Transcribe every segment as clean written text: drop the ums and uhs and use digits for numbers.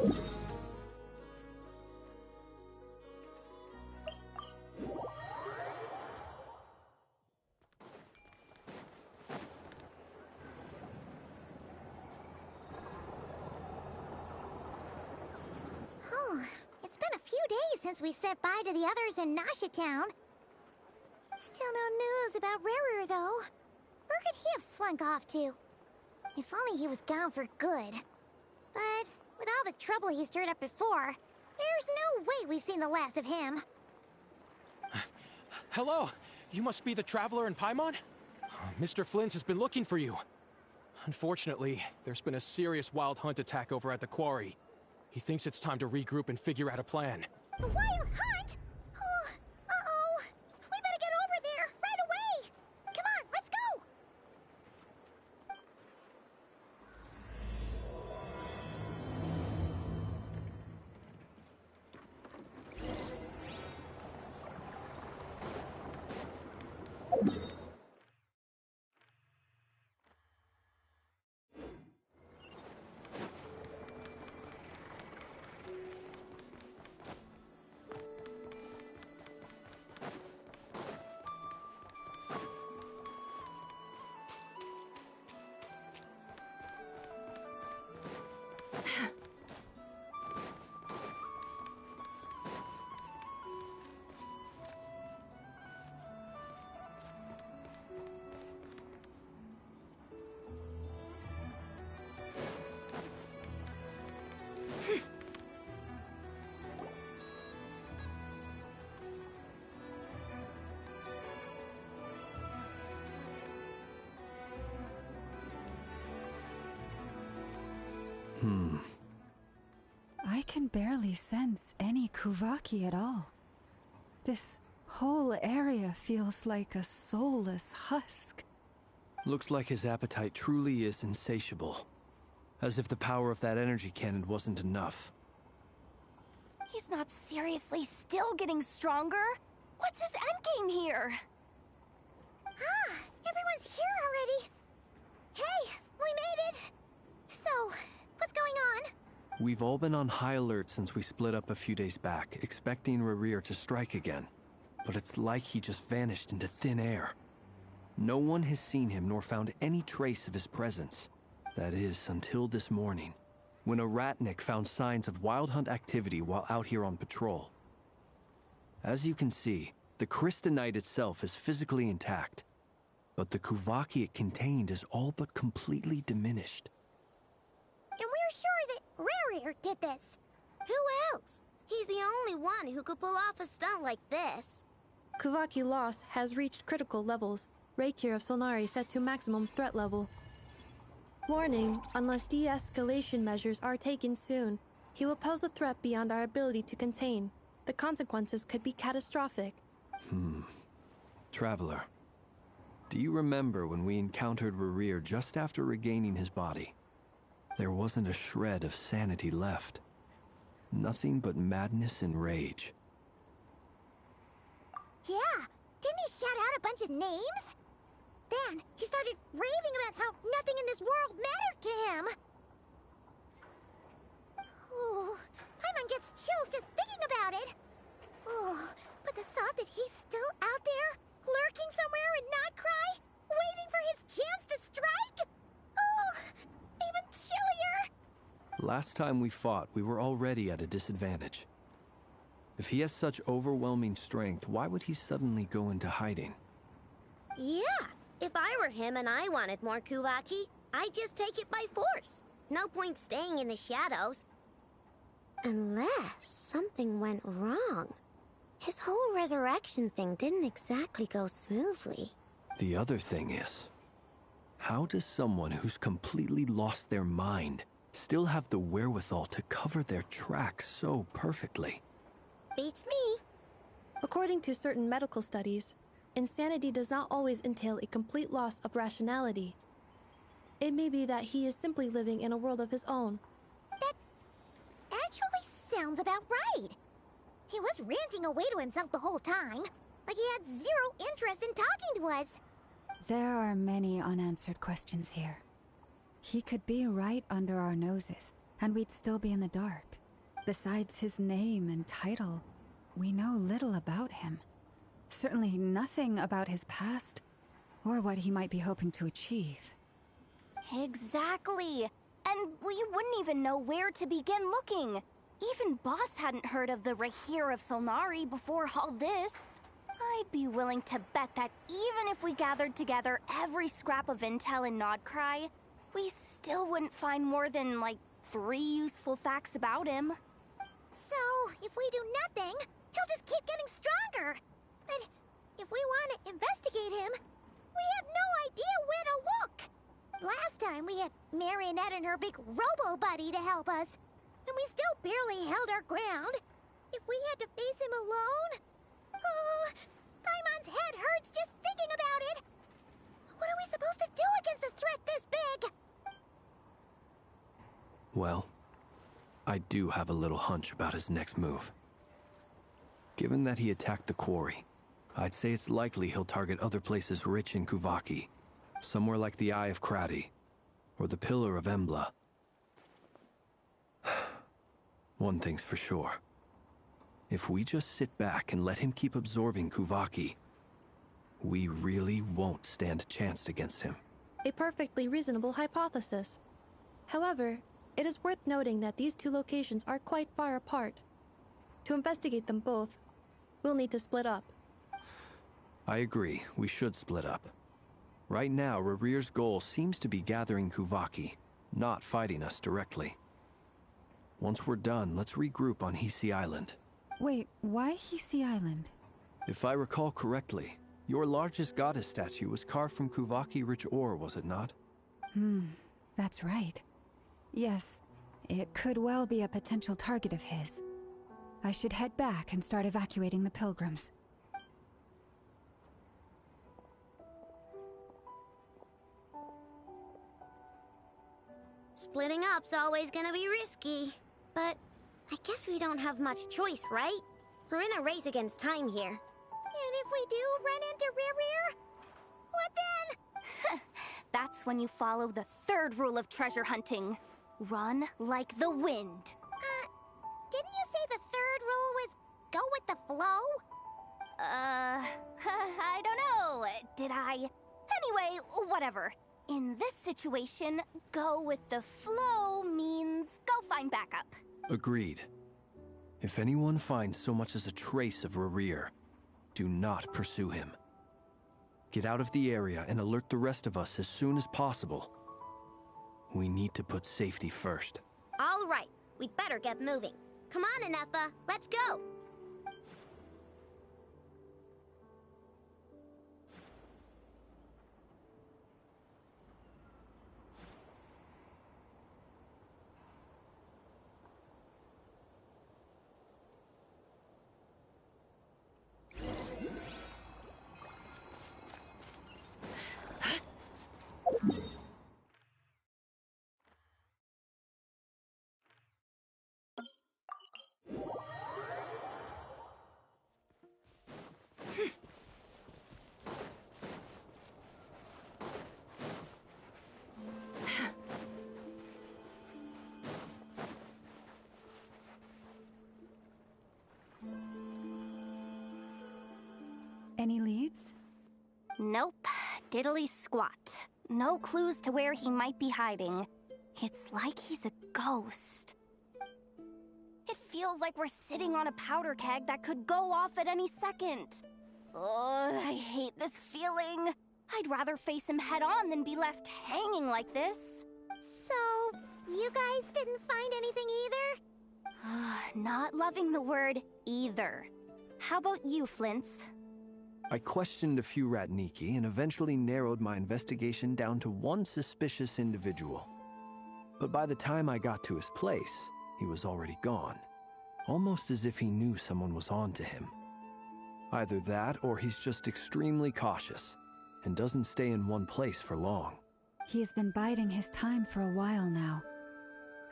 It's been a few days since we said bye to the others in Nasha Town. Still no news about HEREEEEE, though. Where could he have slunk off to? If only he was gone for good. But with all the trouble he stirred up before, there's no way we've seen the last of him. Hello! You must be the traveler in Paimon? Mr. Flynn has been looking for you. Unfortunately, there's been a serious wild hunt attack over at the quarry. He thinks it's time to regroup and figure out a plan. The wild hunt? Oh, uh-oh. We better get over there, right away! Come on, let's go! I can barely sense any Kuvaki at all. This whole area feels like a soulless husk. Looks like his appetite truly is insatiable. As if the power of that energy cannon wasn't enough. He's not seriously still getting stronger? What's his endgame here? Ah, everyone's here already. Hey, we made it. So, what's going on? We've all been on high alert since we split up a few days back, expecting HEREEEEE to strike again. But it's like he just vanished into thin air. No one has seen him nor found any trace of his presence. That is, until this morning, when a ratnik found signs of wild hunt activity while out here on patrol. As you can see, the crystalline itself is physically intact, but the Kuvaki it contained is all but completely diminished. And we're sure that HEREEEEE did this. Who else? He's the only one who could pull off a stunt like this. Kuvaki loss has reached critical levels. Reikir of Solnari set to maximum threat level. Warning, unless de-escalation measures are taken soon, he will pose a threat beyond our ability to contain. The consequences could be catastrophic. Traveler, do you remember when we encountered HEREEEEE just after regaining his body? There wasn't a shred of sanity left. Nothing but madness and rage. Yeah, didn't he shout out a bunch of names? Then, he started raving about how nothing in this world mattered to him. Oh, Paimon gets chills just thinking about it. Oh, but the thought that he's still out there, lurking somewhere and not cry, waiting for his chance to strike? Oh, even chillier. Last time we fought, we were already at a disadvantage. If he has such overwhelming strength, why would he suddenly go into hiding? Yeah, if I were him and I wanted more Kuvaki, I'd just take it by force. No point staying in the shadows. Unless something went wrong. His whole resurrection thing didn't exactly go smoothly. The other thing is, how does someone who's completely lost their mind still have the wherewithal to cover their tracks so perfectly? Beats me. According to certain medical studies, insanity does not always entail a complete loss of rationality. It may be that he is simply living in a world of his own. That actually sounds about right. He was ranting away to himself the whole time, like he had zero interest in talking to us. There are many unanswered questions here. He could be right under our noses, and we'd still be in the dark. Besides his name and title, we know little about him. Certainly nothing about his past, or what he might be hoping to achieve. Exactly. And we wouldn't even know where to begin looking. Even Boss hadn't heard of the HEREEEEE of Solnari before all this. I'd be willing to bet that even if we gathered together every scrap of intel in Nodcry, we still wouldn't find more than, like, 3 useful facts about him. So, if we do nothing, he'll just keep getting stronger. And if we want to investigate him, we have no idea where to look. Last time we had Marionette and her big robo-buddy to help us, and we still barely held our ground. If we had to face him alone... Oh, Paimon's head hurts just thinking about it. What are we supposed to do against a threat this big? Well, I do have a little hunch about his next move. Given that he attacked the quarry, I'd say it's likely he'll target other places rich in Kuvaki. Somewhere like the Eye of Krati, or the Pillar of Embla. One thing's for sure. If we just sit back and let him keep absorbing Kuvaki, we really won't stand a chance against him. A perfectly reasonable hypothesis. However, it is worth noting that these 2 locations are quite far apart. To investigate them both, we'll need to split up. I agree, we should split up. Right now, HEREEEEE's goal seems to be gathering Kuvaki, not fighting us directly. Once we're done, let's regroup on HEREEEEE Island. Wait, why HEREEEEE Island? If I recall correctly, your largest goddess statue was carved from Kuvaki-rich ore, was it not? That's right. Yes, it could well be a potential target of his. I should head back and start evacuating the pilgrims. Splitting up's always gonna be risky. But I guess we don't have much choice, right? We're in a race against time here. And if we do run into HEREEEEE, what then? That's when you follow the 3rd rule of treasure hunting. Run like the wind. Didn't you say the 3rd rule was go with the flow? I don't know. Did I? Anyway, whatever. In this situation, go with the flow means go find backup. Agreed. If anyone finds so much as a trace of HEREEEEE, do not pursue him. Get out of the area and alert the rest of us as soon as possible. We need to put safety first. All right, we'd better get moving. Come on, Anetha, let's go. Any leads? Nope. Diddly squat. No clues to where he might be hiding. It's like he's a ghost. It feels like we're sitting on a powder keg that could go off at any second. Ugh, I hate this feeling. I'd rather face him head on than be left hanging like this. So, you guys didn't find anything either? Not loving the word either. How about you, Flints? I questioned a few Ratniki and eventually narrowed my investigation down to one suspicious individual. But by the time I got to his place, he was already gone. Almost as if he knew someone was on to him. Either that or he's just extremely cautious and doesn't stay in one place for long. He's been biding his time for a while now.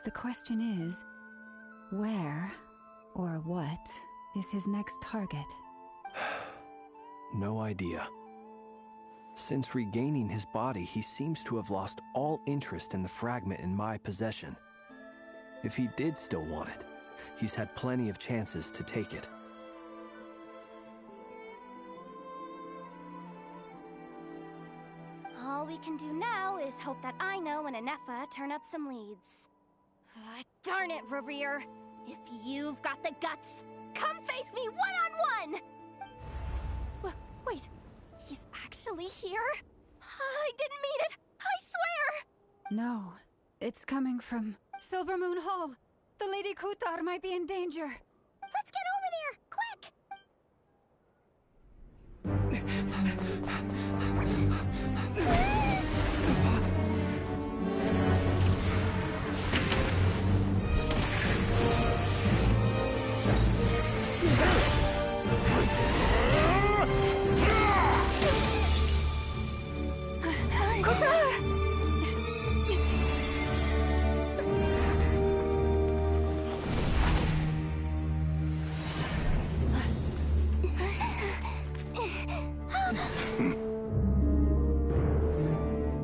The question is, where or what is his next target? No idea. Since regaining his body, he seems to have lost all interest in the fragment in my possession. If he did still want it, he's had plenty of chances to take it. All we can do now is hope that Ino and Anefa turn up some leads. Darn it, HEREEEEE! If you've got the guts, come face me one-on-one! Wait, he's actually here? I didn't mean it! I swear! No, it's coming from Silver Moon Hall. The Lady Kutar might be in danger. Let's get over there, quick!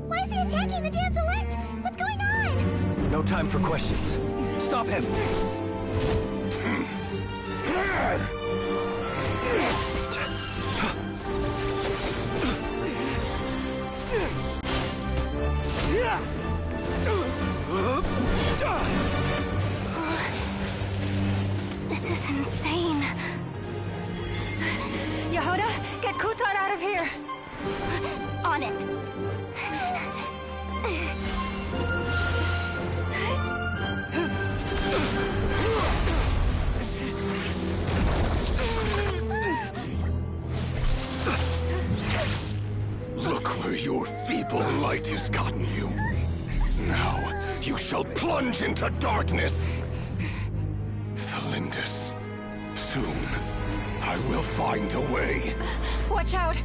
Why is he attacking the damselette? What's going on? No time for questions. Stop him! This is insane. Yehuda, get Kutar out of here! On it. Look where your feeble light has gotten you. Now, you shall plunge into darkness. Felindus, soon, I will find a way. Watch out!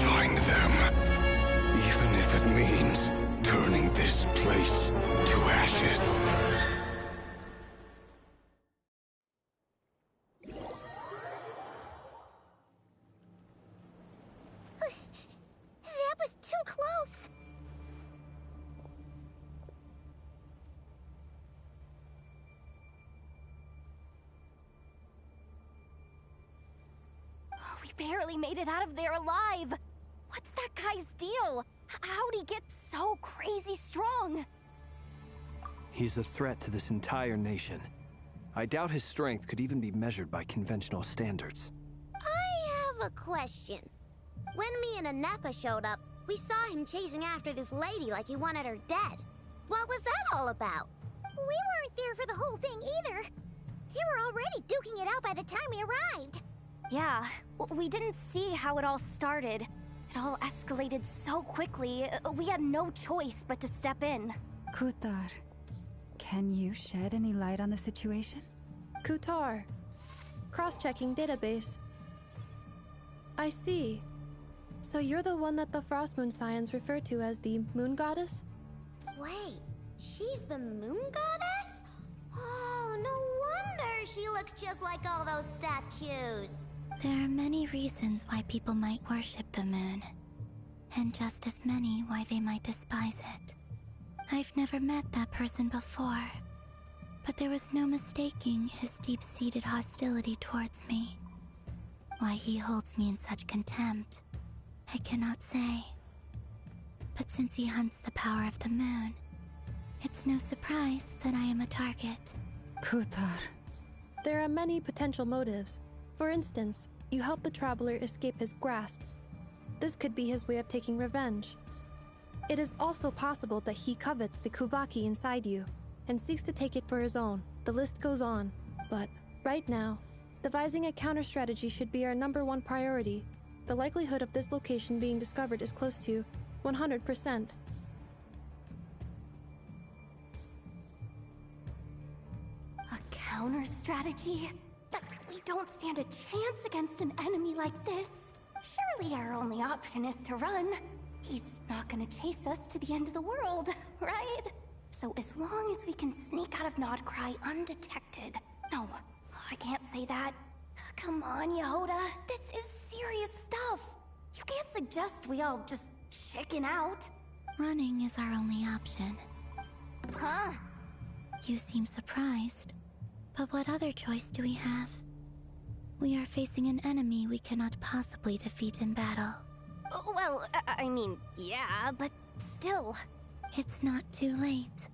Find them. Even if it means turning this place to ashes. That was too close. We barely made it out of there alive. What's that guy's deal? How'd he get so crazy strong? He's a threat to this entire nation. I doubt his strength could even be measured by conventional standards. I have a question. When me and Anefa showed up, we saw him chasing after this lady like he wanted her dead. What was that all about? We weren't there for the whole thing either. They were already duking it out by the time we arrived. Yeah, we didn't see how it all started. It all escalated so quickly, we had no choice but to step in. Kutar, can you shed any light on the situation? Kutar. Cross-checking database. I see. So you're the one that the Frost Moon Scions refer to as the Moon Goddess? Wait, she's the moon goddess? Oh, no wonder she looks just like all those statues. There are many reasons why people might worship the moon, and just as many why they might despise it. I've never met that person before, but there was no mistaking his deep-seated hostility towards me. Why he holds me in such contempt, I cannot say. But since he hunts the power of the moon, it's no surprise that I am a target. Kutar. There are many potential motives. For instance, you help the traveler escape his grasp. This could be his way of taking revenge. It is also possible that he covets the Kuvaki inside you and seeks to take it for his own. The list goes on. But right now, devising a counter-strategy should be our #1 priority. The likelihood of this location being discovered is close to 100%. A counter strategy? We don't stand a chance against an enemy like this. Surely our only option is to run. He's not gonna chase us to the end of the world, right? So as long as we can sneak out of Nodcry undetected. No, I can't say that. Come on, Yehoda. This is serious stuff. You can't suggest we all just chicken out. Running is our only option. Huh? You seem surprised. But what other choice do we have? We are facing an enemy we cannot possibly defeat in battle. Well, I mean, yeah, but still. It's not too late.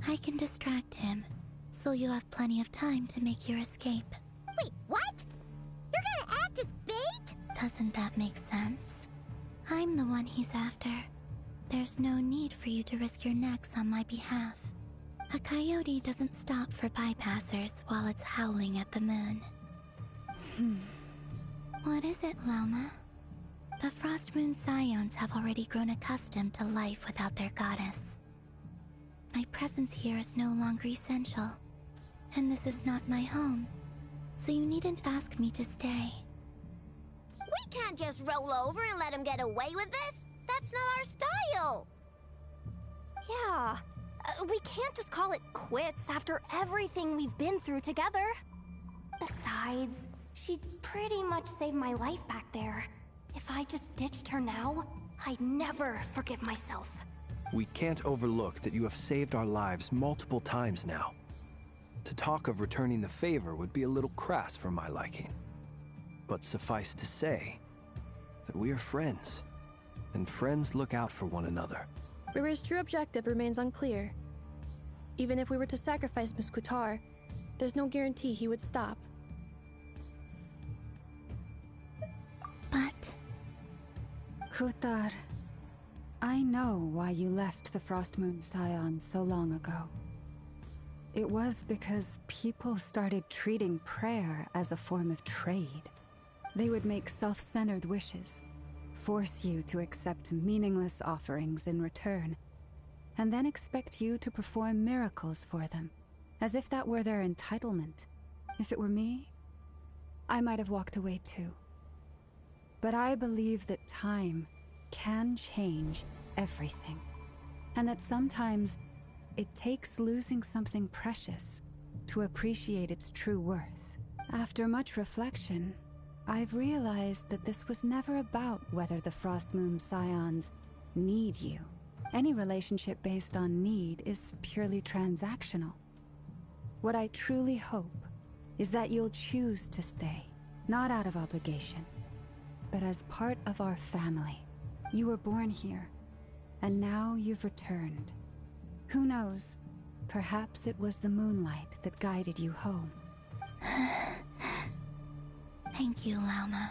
I can distract him, so you'll have plenty of time to make your escape. Wait, what? You're gonna act as bait? Doesn't that make sense? I'm the one he's after. There's no need for you to risk your necks on my behalf. A coyote doesn't stop for bypassers while it's howling at the moon. What is it, Loma? The Frost Moon Scions have already grown accustomed to life without their goddess. My presence here is no longer essential, and this is not my home, so you needn't ask me to stay. We can't just roll over and let him get away with this. That's not our style. Yeah, we can't just call it quits after everything we've been through together. Besides, she'd pretty much saved my life back there. If I just ditched her now, I'd never forgive myself. We can't overlook that you have saved our lives multiple times now. To talk of returning the favor would be a little crass for my liking. But suffice to say that we are friends, and friends look out for one another. River's true objective remains unclear. Even if we were to sacrifice Miss Kutar, there's no guarantee he would stop. But Kutar, I know why you left the Frost Moon Scions so long ago. It was because people started treating prayer as a form of trade. They would make self-centered wishes, force you to accept meaningless offerings in return, and then expect you to perform miracles for them, as if that were their entitlement. If it were me, I might have walked away too. But I believe that time can change everything, and that sometimes it takes losing something precious to appreciate its true worth. After much reflection, I've realized that this was never about whether the Frost Moon Scions need you. Any relationship based on need is purely transactional. What I truly hope is that you'll choose to stay, not out of obligation, but as part of our family. You were born here, and now you've returned. Who knows? Perhaps it was the moonlight that guided you home. thank you, Lauma.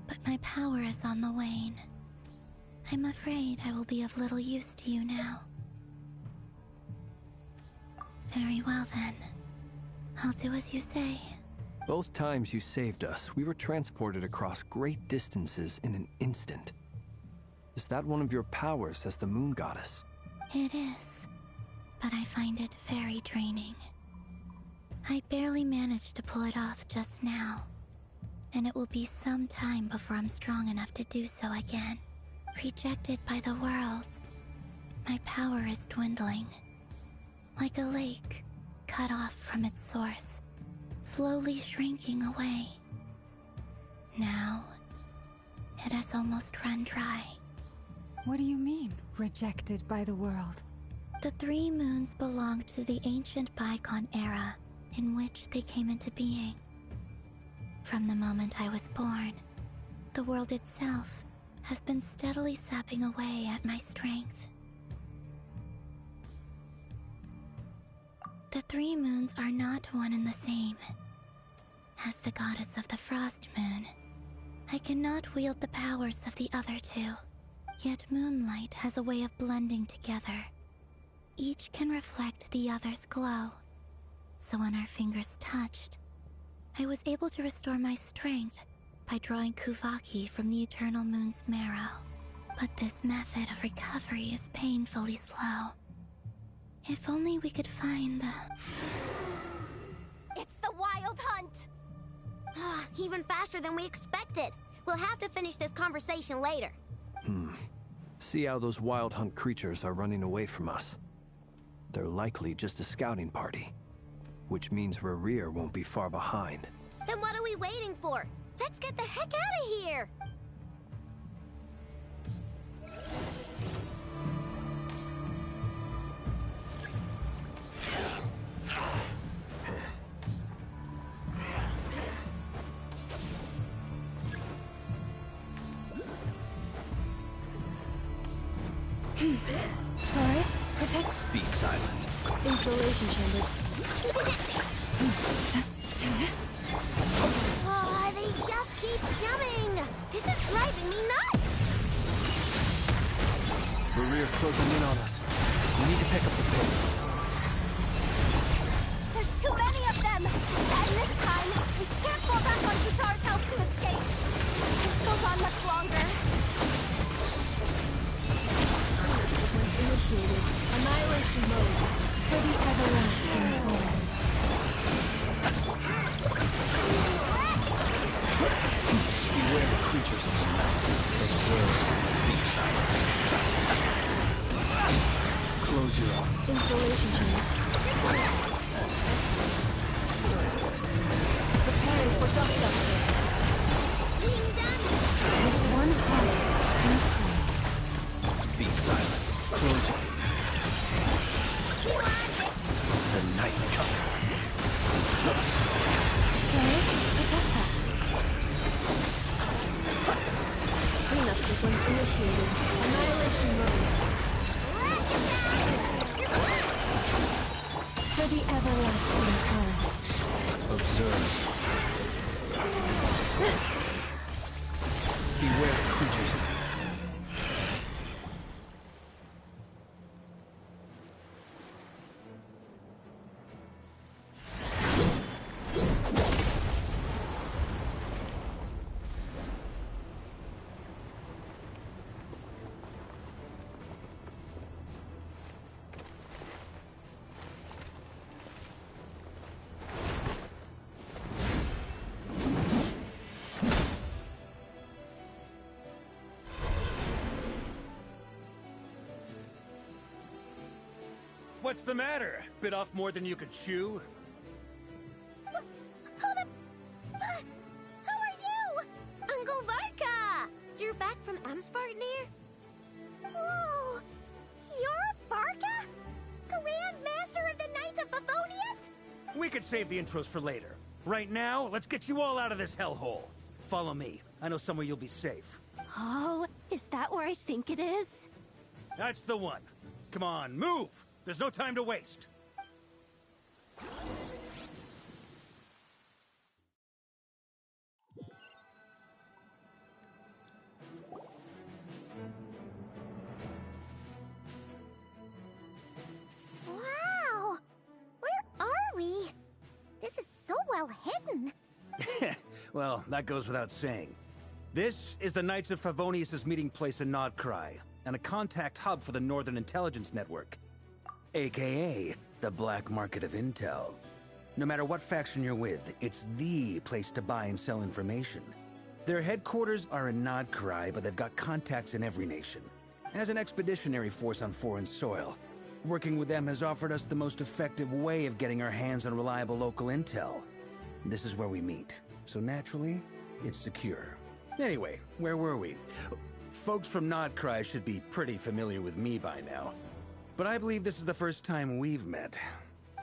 But my power is on the wane. I'm afraid I will be of little use to you now. Very well then. I'll do as you say. Both times you saved us, we were transported across great distances in an instant. Is that one of your powers as the moon goddess? It is, but I find it very draining. I barely managed to pull it off just now, and it will be some time before I'm strong enough to do so again. Rejected by the world, my power is dwindling. Like a lake, cut off from its source, slowly shrinking away. Now, it has almost run dry. What do you mean, rejected by the world? The 3 moons belonged to the ancient bygone era in which they came into being. From the moment I was born, the world itself has been steadily sapping away at my strength. The three moons are not one and the same. As the goddess of the Frost Moon, I cannot wield the powers of the other two. Yet moonlight has a way of blending together. Each can reflect the other's glow. So when our fingers touched, I was able to restore my strength by drawing Kuvaki from the eternal moon's marrow. But this method of recovery is painfully slow. If only we could find the... It's the Wild Hunt! Even faster than we expected. We'll have to finish this conversation later. See how those Wild Hunt creatures are running away from us. They're likely just a scouting party, which means HEREEEEE won't be far behind. Then what are we waiting for? Let's get the heck out of here! Forest, protect. Be silent. Installation chamber. They just keep coming! This is driving me nuts! HEREEEEE's closing in on us. We need to pick up the pace. There's too many of them! And this time, we can't fall back on Kutar's help to escape. This goes on much longer. Initiated. Annihilation mode. For the everlasting forest. Beware the creatures of the night. Observe. Be silent. Close your eyes. Installation chamber. Preparing for dust upgrade. Being done! With one heart and prayer. Be silent. Close your eyes. The night coming. Forest, protect us. Cleanup sequence initiated. Annihilation mode. For the everlasting forest. Observe. Beware the creatures of the What's the matter? Bit off more than you could chew? Who are you? Uncle Varka! You're back from Amsvartnir? Whoa! You're Varka? Grand Master of the Knights of Favonius? We could save the intros for later. Right now, let's get you all out of this hellhole. Follow me. I know somewhere you'll be safe. Oh, is that where I think it is? That's the one. Come on, move! There's no time to waste. Wow! Where are we? This is so well hidden. Well, that goes without saying. This is the Knights of Favonius' meeting place in Nodcry, and a contact hub for the Northern Intelligence Network. AKA, the black market of intel. No matter what faction you're with, it's the place to buy and sell information. Their headquarters are in Nodcry, but they've got contacts in every nation. As an expeditionary force on foreign soil, working with them has offered us the most effective way of getting our hands on reliable local intel. This is where we meet, so naturally, it's secure. Anyway, where were we? Folks from Nodcry should be pretty familiar with me by now. But I believe this is the first time we've met.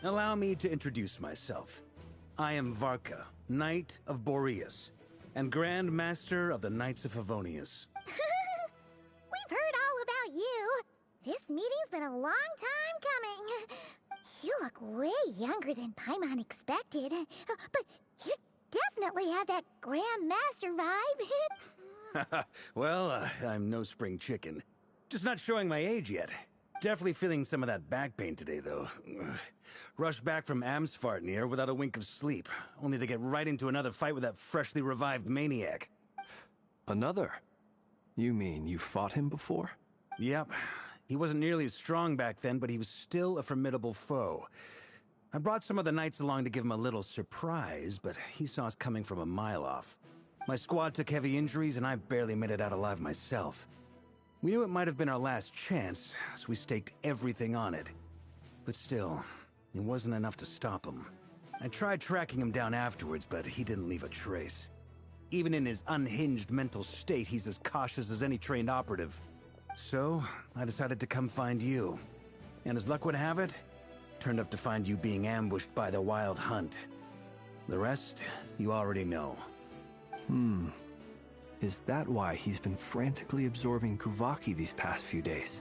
Allow me to introduce myself. I am Varka, Knight of Boreas, and Grand Master of the Knights of Favonius. We've heard all about you. This meeting's been a long time coming. You look way younger than Paimon expected. But you definitely have that Grand Master vibe. Well, I'm no spring chicken. Just not showing my age yet. Definitely feeling some of that back pain today, though. Rushed back from Amsfartnir without a wink of sleep, only to get right into another fight with that freshly revived maniac. Another? You mean you fought him before? Yep. He wasn't nearly as strong back then, but he was still a formidable foe. I brought some of the knights along to give him a little surprise, but he saw us coming from a mile off. My squad took heavy injuries, and I barely made it out alive myself. We knew it might have been our last chance, so we staked everything on it. But still, it wasn't enough to stop him. I tried tracking him down afterwards, but he didn't leave a trace. Even in his unhinged mental state, he's as cautious as any trained operative. So, I decided to come find you. And as luck would have it, turned up to find you being ambushed by the Wild Hunt. The rest, you already know. Is that why he's been frantically absorbing Kuvaki these past few days?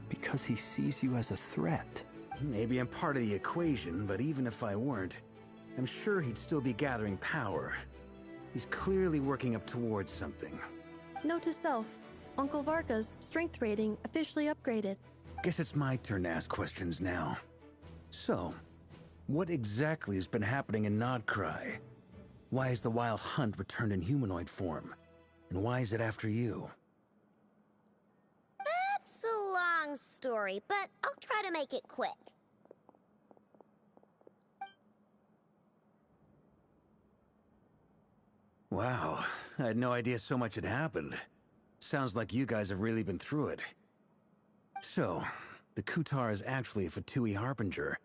Because he sees you as a threat? Maybe I'm part of the equation, but even if I weren't, I'm sure he'd still be gathering power. He's clearly working up towards something. Note to self, Uncle Varka's strength rating officially upgraded. Guess it's my turn to ask questions now. So, what exactly has been happening in Nodcry? Why has the Wild Hunt returned in humanoid form? And why is it after you? That's a long story, but I'll try to make it quick. Wow, I had no idea so much had happened. Sounds like you guys have really been through it. So, the Kutar is actually a Fatui Harbinger.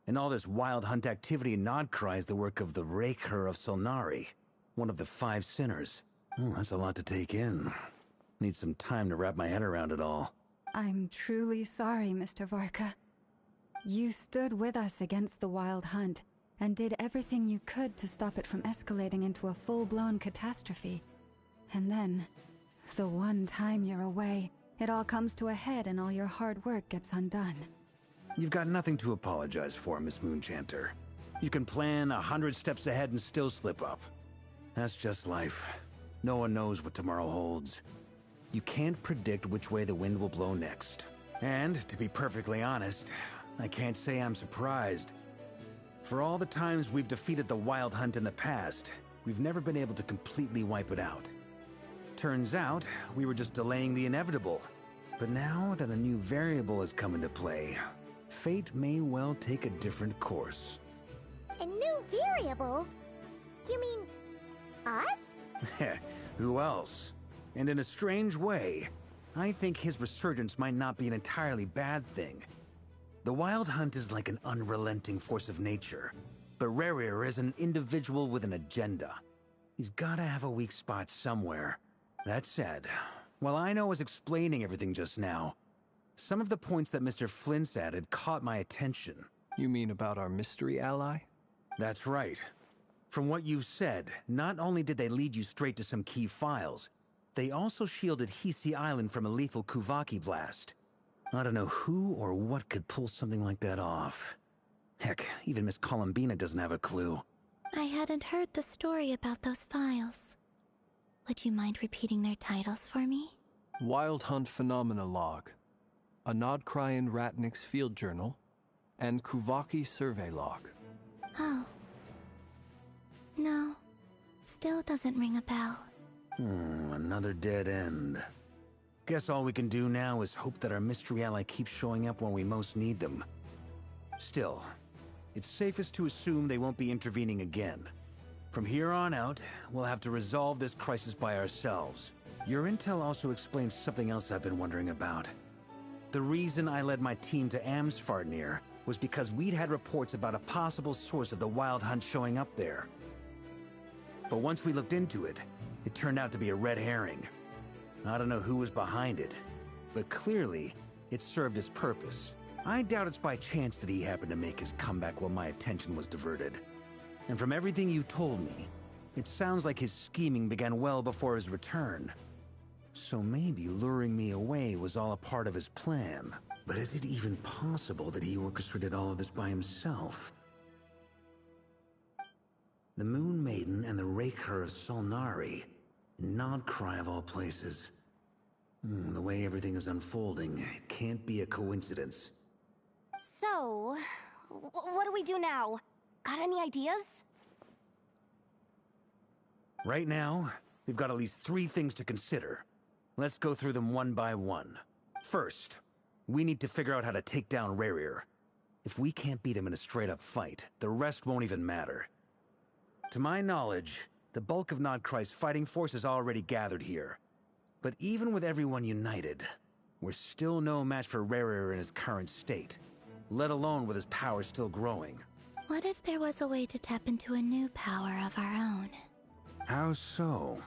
And all this Wild Hunt activity in Nodcry is the work of the HEREEEEE of Solnari, one of the 5 sinners. That's a lot to take in. Need some time to wrap my head around it all. I'm truly sorry, Mr. Varka. You stood with us against the Wild Hunt, and did everything you could to stop it from escalating into a full-blown catastrophe. And then, the one time you're away, it all comes to a head and all your hard work gets undone. You've got nothing to apologize for, Miss Moonchanter. You can plan 100 steps ahead and still slip up. That's just life. No one knows what tomorrow holds. You can't predict which way the wind will blow next. And, to be perfectly honest, I can't say I'm surprised. For all the times we've defeated the Wild Hunt in the past, we've never been able to completely wipe it out. Turns out, we were just delaying the inevitable. But now that a new variable has come into play, fate may well take a different course. A new variable? You mean us? Who else? And in a strange way, I think his resurgence might not be an entirely bad thing. The Wild Hunt is like an unrelenting force of nature, but HEREEEEE is an individual with an agenda. He's gotta have a weak spot somewhere. That said, while I was explaining everything just now, some of the points that Mr. Flint's added caught my attention. You mean about our mystery ally? That's right. From what you've said, not only did they lead you straight to some key files, they also shielded Hisi Island from a lethal Kuvaki blast. I don't know who or what could pull something like that off. Heck, even Miss Columbina doesn't have a clue. I hadn't heard the story about those files. Would you mind repeating their titles for me? Wild Hunt Phenomena Log, a Nodcryan Ratnik's Field Journal, and Kuvaki Survey Log. Oh. No. Still doesn't ring a bell. Another dead end. Guess all we can do now is hope that our mystery ally keeps showing up when we most need them. Still, it's safest to assume they won't be intervening again. From here on out, we'll have to resolve this crisis by ourselves. Your intel also explains something else I've been wondering about. The reason I led my team to Amsfartnir was because we'd had reports about a possible source of the Wild Hunt showing up there. But once we looked into it, it turned out to be a red herring. I don't know who was behind it, but clearly, it served its purpose. I doubt it's by chance that he happened to make his comeback while my attention was diverted. And from everything you told me, it sounds like his scheming began well before his return. So maybe luring me away was all a part of his plan. But is it even possible that he orchestrated all of this by himself? The Moon Maiden and the Raker of Solnari. Nodcry of all places. The way everything is unfolding, it can't be a coincidence. So, what do we do now? Got any ideas? Right now, we've got at least 3 things to consider. Let's go through them one by one. First, we need to figure out how to take down HEREEEEE. If we can't beat him in a straight-up fight, the rest won't even matter. To my knowledge, the bulk of Nodcry's fighting force is already gathered here. But even with everyone united, we're still no match for HEREEEEE in his current state, let alone with his power still growing. What if there was a way to tap into a new power of our own? How so?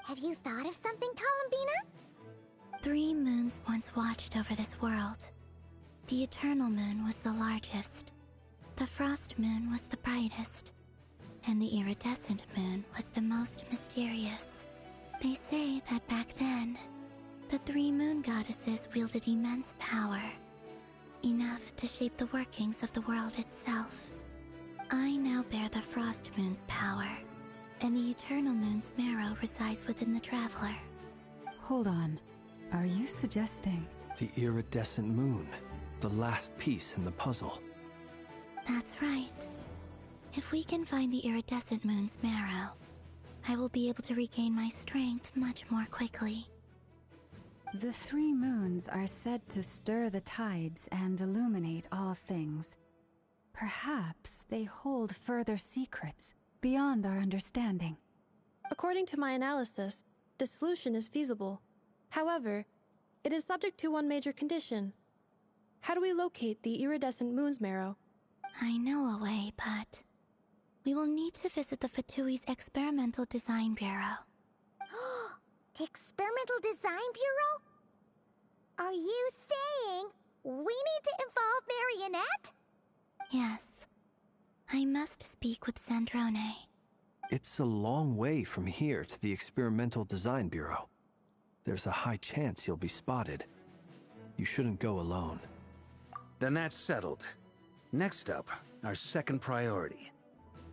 Have you thought of something, Columbina? 3 moons once watched over this world. The Eternal Moon was the largest. The Frost Moon was the brightest. And the Iridescent Moon was the most mysterious. They say that back then, the 3 moon goddesses wielded immense power. Enough to shape the workings of the world itself. I now bear the Frost Moon's power, and the Eternal Moon's marrow resides within the Traveler. Hold on. Are you suggesting... The iridescent moon. The last piece in the puzzle. That's right. If we can find the Iridescent Moon's marrow, I will be able to regain my strength much more quickly. The 3 moons are said to stir the tides and illuminate all things. Perhaps they hold further secrets beyond our understanding. According to my analysis, the solution is feasible. However, it is subject to one major condition. How do we locate the Iridescent Moon's marrow? I know a way, but... we will need to visit the Fatui's Experimental Design Bureau. The Experimental Design Bureau? Are you saying we need to involve Marionette? Yes. I must speak with Sandrone. It's a long way from here to the Experimental Design Bureau. There's a high chance you'll be spotted. You shouldn't go alone. Then that's settled. Next up, our second priority.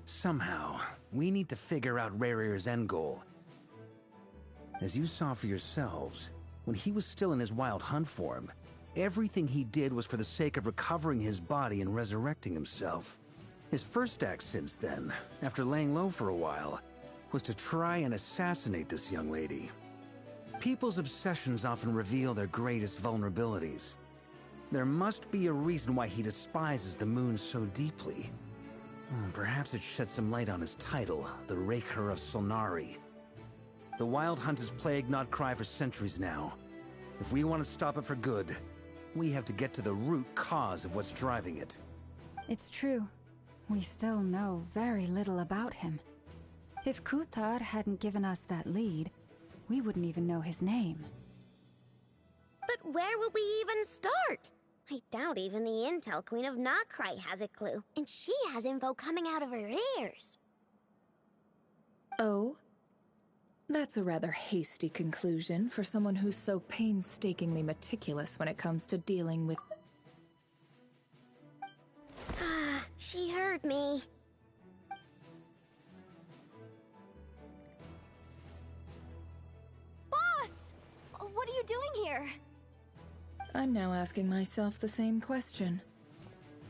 Somehow, we need to figure out HEREEEEE's end goal. As you saw for yourselves, when he was still in his wild hunt form, everything he did was for the sake of recovering his body and resurrecting himself. His first act since then, after laying low for a while, was to try and assassinate this young lady. People's obsessions often reveal their greatest vulnerabilities. There must be a reason why he despises the moon so deeply. Perhaps it sheds some light on his title, the Raker of Solnari. The Wild Hunt has plagued Nodcry for centuries now. If we want to stop it for good, we have to get to the root cause of what's driving it. It's true. We still know very little about him. If Kuthar hadn't given us that lead, we wouldn't even know his name. But where would we even start? I doubt even the Intel Queen of Nodcry has a clue, and she has info coming out of her ears. Oh? That's a rather hasty conclusion for someone who's so painstakingly meticulous when it comes to dealing with... Ah, she heard me. Boss! What are you doing here? I'm now asking myself the same question.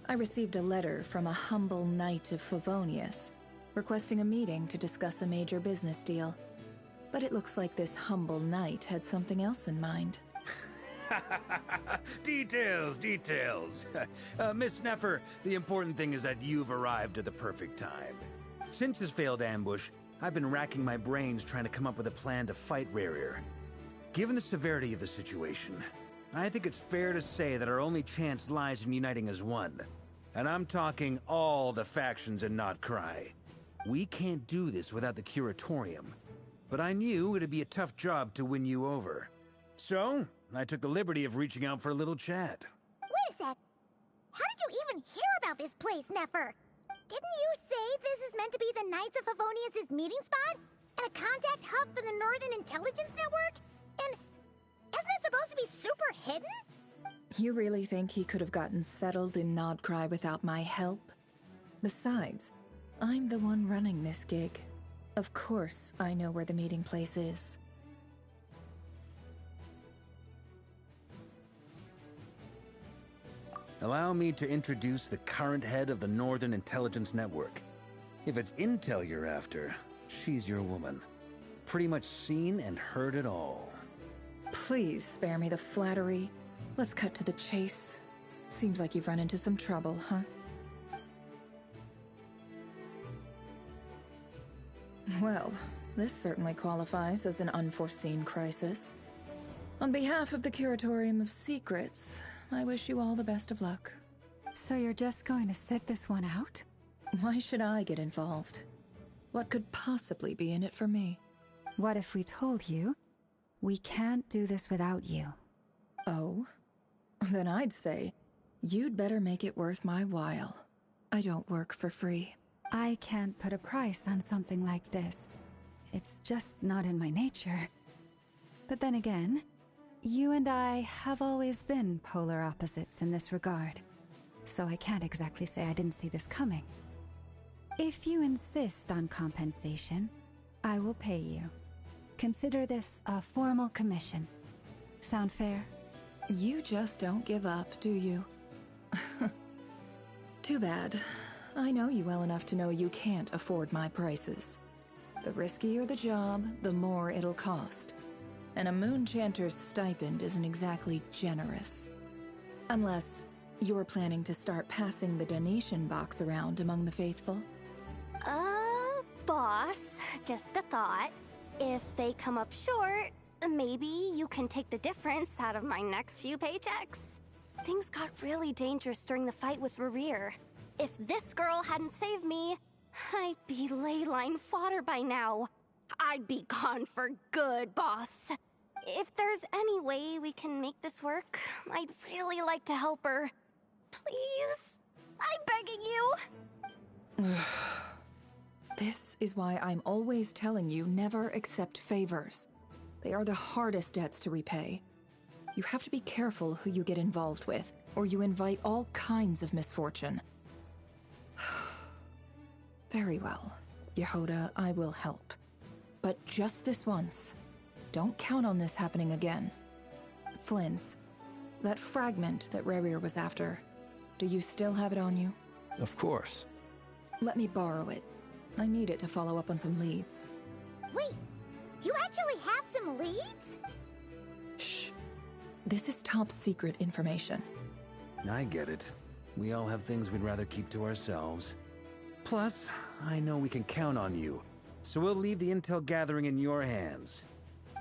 I received a letter from a humble knight of Favonius, requesting a meeting to discuss a major business deal. But it looks like this humble knight had something else in mind. Details, details. Miss Neffer, the important thing is that you've arrived at the perfect time. Since his failed ambush, I've been racking my brains trying to come up with a plan to fight HEREEEEE. Given the severity of the situation, I think it's fair to say that our only chance lies in uniting as one. And I'm talking all the factions in Nodcry. We can't do this without the Curatorium. But I knew it'd be a tough job to win you over. So, I took the liberty of reaching out for a little chat. Wait a sec. How did you even hear about this place, Neffer? didn't you say this is meant to be the Knights of Favonius' meeting spot? And a contact hub for the Northern Intelligence Network? And isn't it supposed to be super hidden? You really think he could have gotten settled in Nodcry without my help? Besides, I'm the one running this gig. Of course I know where the meeting place is. Allow me to introduce the current head of the Northern Intelligence Network. If it's intel you're after, she's your woman. Pretty much seen and heard it all. Please spare me the flattery. Let's cut to the chase. Seems like you've run into some trouble, huh? Well, this certainly qualifies as an unforeseen crisis. On behalf of the Curatorium of Secrets, I wish you all the best of luck. So you're just going to sit this one out? Why should I get involved? What could possibly be in it for me? What if we told you we can't do this without you? Oh? Then I'd say you'd better make it worth my while. I don't work for free. I can't put a price on something like this. It's just not in my nature. But then again, you and I have always been polar opposites in this regard, so I can't exactly say I didn't see this coming. If you insist on compensation, I will pay you. Consider this a formal commission. Sound fair? You just don't give up, do you? Too bad. I know you well enough to know you can't afford my prices. The riskier the job, the more it'll cost. And a Moonchanter's stipend isn't exactly generous. Unless you're planning to start passing the donation box around among the faithful. Boss, just a thought. If they come up short, maybe you can take the difference out of my next few paychecks. Things got really dangerous during the fight with HEREEEEE. If this girl hadn't saved me, I'd be ley line fodder by now. I'd be gone for good, boss. If there's any way we can make this work, I'd really like to help her. Please? I'm begging you. This is why I'm always telling you never accept favors. They are the hardest debts to repay. You have to be careful who you get involved with, or you invite all kinds of misfortune. Very well, Yehoda, I will help. But just this once. Don't count on this happening again. Flynn's, that fragment that HEREEEEE was after, do you still have it on you? Of course. Let me borrow it. I need it to follow up on some leads. Wait, you actually have some leads? Shh. This is top secret information. I get it. We all have things we'd rather keep to ourselves. Plus, I know we can count on you, so we'll leave the intel gathering in your hands.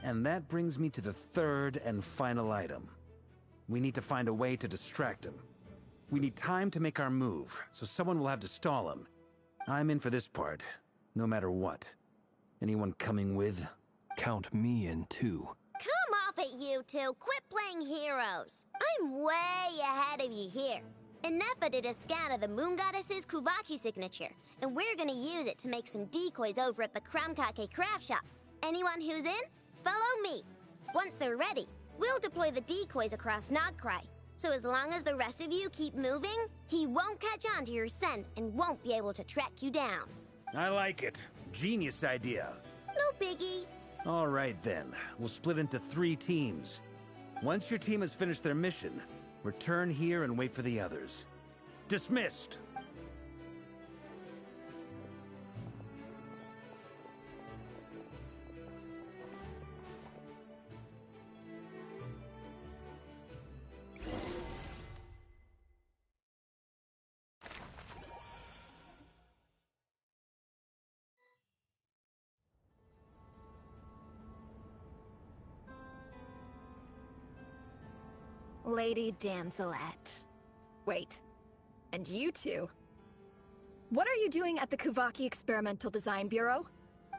And that brings me to the third and final item. We need to find a way to distract him. We need time to make our move, so someone will have to stall him. I'm in for this part, no matter what. Anyone coming with? Count me in too. Come off it, you two. Quit playing heroes. I'm way ahead of you here. Nefa did a scan of the Moon Goddess's Kuvaki signature, and we're gonna use it to make some decoys over at the Kramkake craft shop. Anyone who's in, follow me. Once they're ready, we'll deploy the decoys across Nodcry. So as long as the rest of you keep moving, he won't catch on to your scent and won't be able to track you down. I like it. Genius idea. No biggie. All right then, we'll split into 3 teams. Once your team has finished their mission, return here and wait for the others. Dismissed! Lady Damselette. Wait, and you two? What are you doing at the Kuvaki Experimental Design Bureau?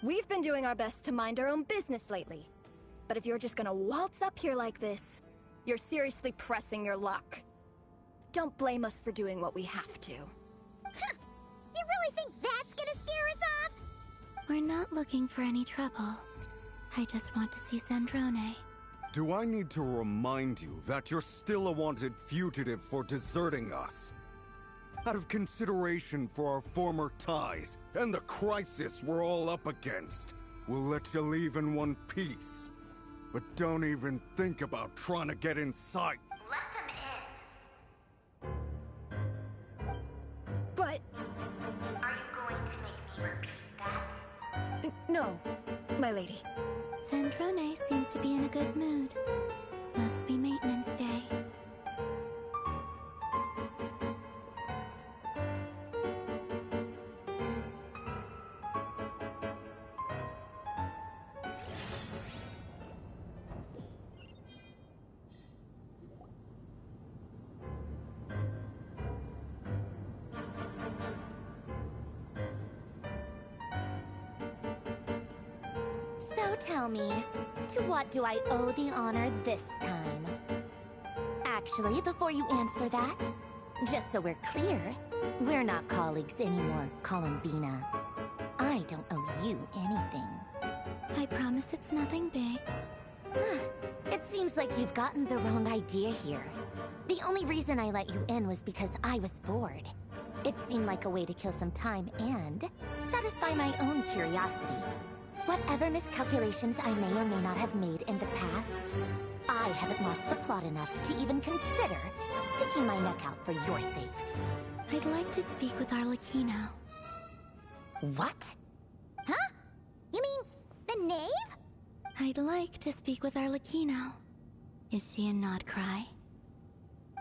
We've been doing our best to mind our own business lately. But if you're just gonna waltz up here like this, you're seriously pressing your luck. Don't blame us for doing what we have to. You really think that's gonna scare us off? We're not looking for any trouble. I just want to see Zandrone. Do I need to remind you that you're still a wanted fugitive for deserting us? Out of consideration for our former ties and the crisis we're all up against, we'll let you leave in one piece. But don't even think about trying to get inside. Let them in. But... Are you going to make me repeat that? No, my lady. Zandrone seems to be in a good mood. Must be maintenance day. So tell me, to what do I owe the honor this time? Actually, before you answer that, just so we're clear, we're not colleagues anymore, Columbina. I don't owe you anything. I promise it's nothing big. It seems like you've gotten the wrong idea here. The only reason I let you in was because I was bored. It seemed like a way to kill some time and satisfy my own curiosity. Whatever miscalculations I may or may not have made in the past, I haven't lost the plot enough to even consider sticking my neck out for your sakes. I'd like to speak with Arlecchino. What? Huh? You mean the knave? I'd like to speak with Arlecchino. Is she in Nodcry?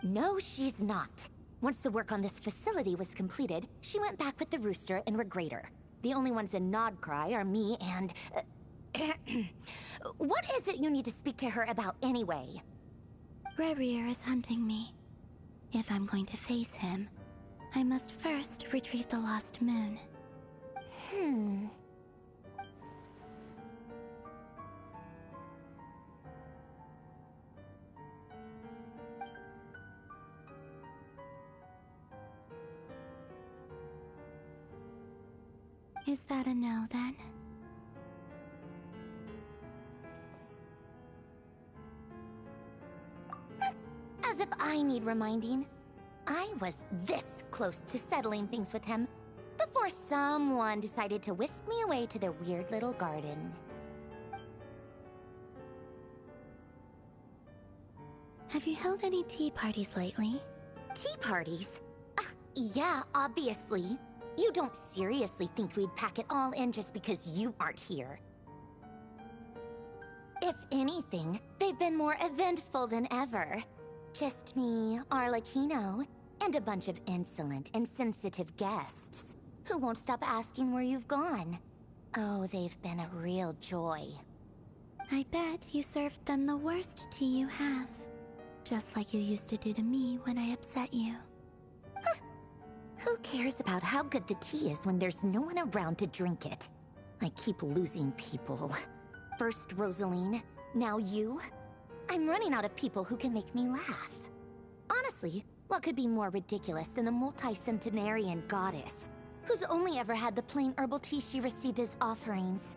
No, she's not. Once the work on this facility was completed, she went back with the Rooster and Regrator. The only ones in Nodcry are me and... What is it you need to speak to her about anyway? HEREEEEE is hunting me. If I'm going to face him, I must first retrieve the lost moon. Is that a no, then? As if I need reminding. I was this close to settling things with him before someone decided to whisk me away to their weird little garden. Have you held any tea parties lately? Tea parties? Yeah, obviously. You don't seriously think we'd pack it all in just because you aren't here. If anything, they've been more eventful than ever. Just me, Arlecchino, and a bunch of insolent and sensitive guests who won't stop asking where you've gone. Oh, they've been a real joy. I bet you served them the worst tea you have. Just like you used to do to me when I upset you. Who cares about how good the tea is when there's no one around to drink it? I keep losing people. First Rosaline, now you. I'm running out of people who can make me laugh. Honestly, what could be more ridiculous than a multi-centenarian goddess who's only ever had the plain herbal tea she received as offerings?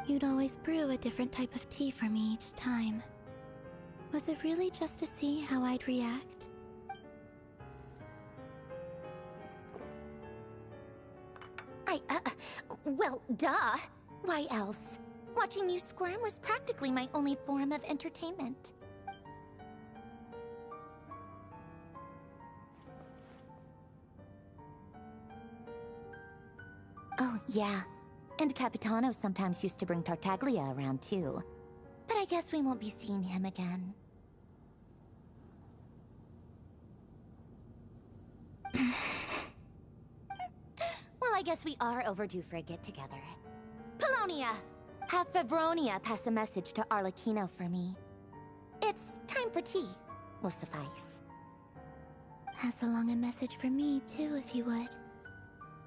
You'd always brew a different type of tea for me each time. Was it really just to see how I'd react? Well, duh. Why else? Watching you squirm was practically my only form of entertainment. Oh, yeah. And Capitano sometimes used to bring Tartaglia around, too. But I guess we won't be seeing him again. Well, I guess we are overdue for a get-together. Polonia! Have Favronia pass a message to Arlecchino for me. It's time for tea. Will suffice. Pass along a message for me, too, if you would.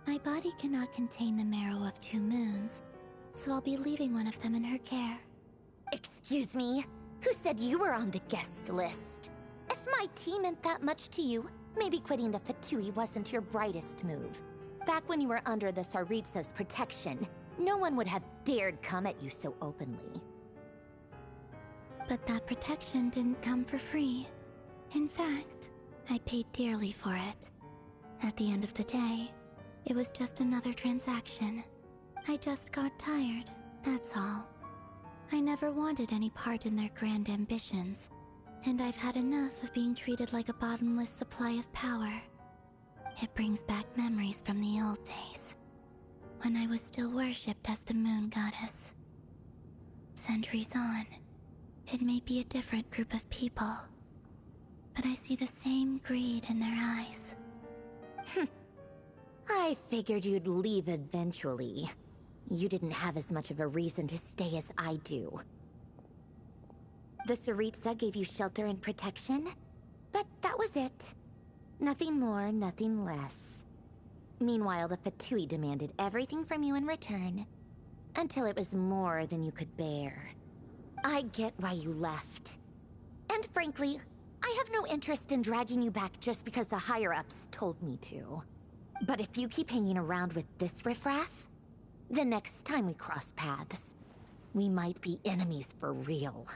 My body cannot contain the marrow of 2 moons, so I'll be leaving one of them in her care. Excuse me? Who said you were on the guest list? If my tea meant that much to you, maybe quitting the Fatui wasn't your brightest move. Back when you were under the Tsaritsa's protection, no one would have dared come at you so openly. But that protection didn't come for free. In fact, I paid dearly for it. At the end of the day, it was just another transaction. I just got tired, that's all. I never wanted any part in their grand ambitions, and I've had enough of being treated like a bottomless supply of power. It brings back memories from the old days, when I was still worshipped as the moon goddess. Centuries on, it may be a different group of people, but I see the same greed in their eyes. I figured you'd leave eventually. You didn't have as much of a reason to stay as I do. The Tsaritsa gave you shelter and protection, but that was it. Nothing more, nothing less. Meanwhile, the Fatui demanded everything from you in return, until it was more than you could bear. I get why you left. And frankly, I have no interest in dragging you back just because the higher-ups told me to. But if you keep hanging around with this riffraff, the next time we cross paths, we might be enemies for real.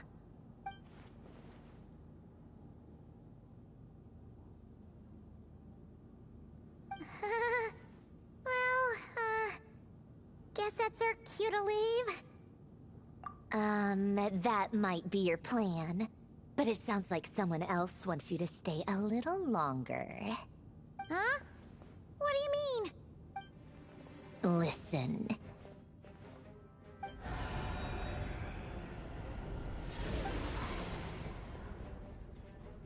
Guess that's our cue to leave. That might be your plan. But it sounds like someone else wants you to stay a little longer. Huh? What do you mean? Listen.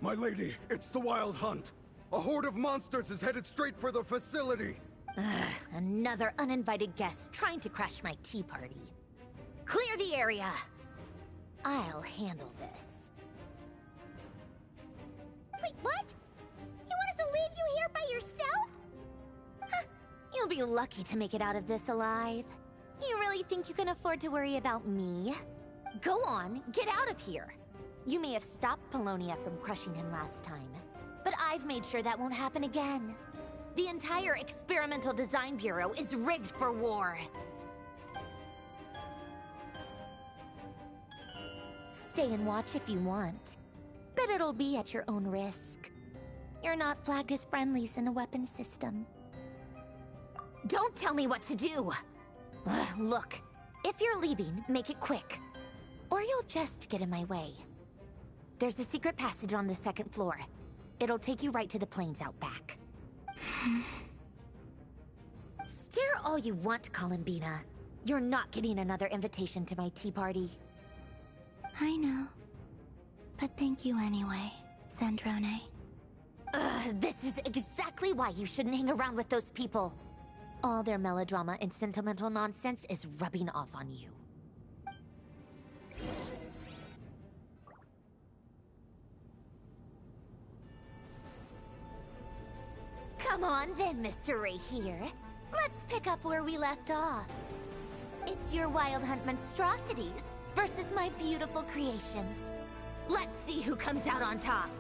My lady, it's the Wild Hunt. A horde of monsters is headed straight for the facility. Another uninvited guest trying to crash my tea party. Clear the area! I'll handle this. Wait, what? You want us to leave you here by yourself? Huh. You'll be lucky to make it out of this alive. You really think you can afford to worry about me? Go on, get out of here! You may have stopped Polonia from crushing him last time, but I've made sure that won't happen again. The entire Experimental Design Bureau is rigged for war. Stay and watch if you want, but it'll be at your own risk. You're not flagged as friendlies in the weapon system. Don't tell me what to do! Look, if you're leaving, make it quick, or you'll just get in my way. There's a secret passage on the second floor. It'll take you right to the plains out back. Stare all you want, Columbina. You're not getting another invitation to my tea party. I know. But thank you anyway, Zandrone. This is exactly why you shouldn't hang around with those people. All their melodrama and sentimental nonsense is rubbing off on you. Come on then, Mr. HEREEEEE. Let's pick up where we left off. It's your Wild Hunt monstrosities versus my beautiful creations. Let's see who comes out on top.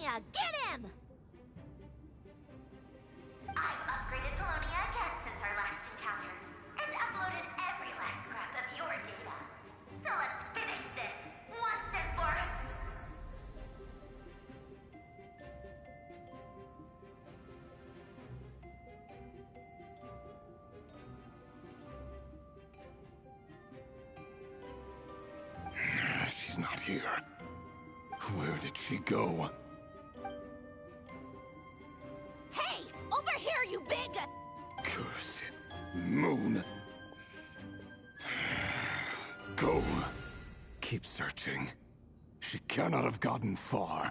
Polonia! Get him! I've upgraded Polonia again since our last encounter, and uploaded every last scrap of your data. So let's finish this, once and for all. She's not here. Where did she go? Hey! Over here, you big... Curse it. Moon. Go. Keep searching. She cannot have gotten far.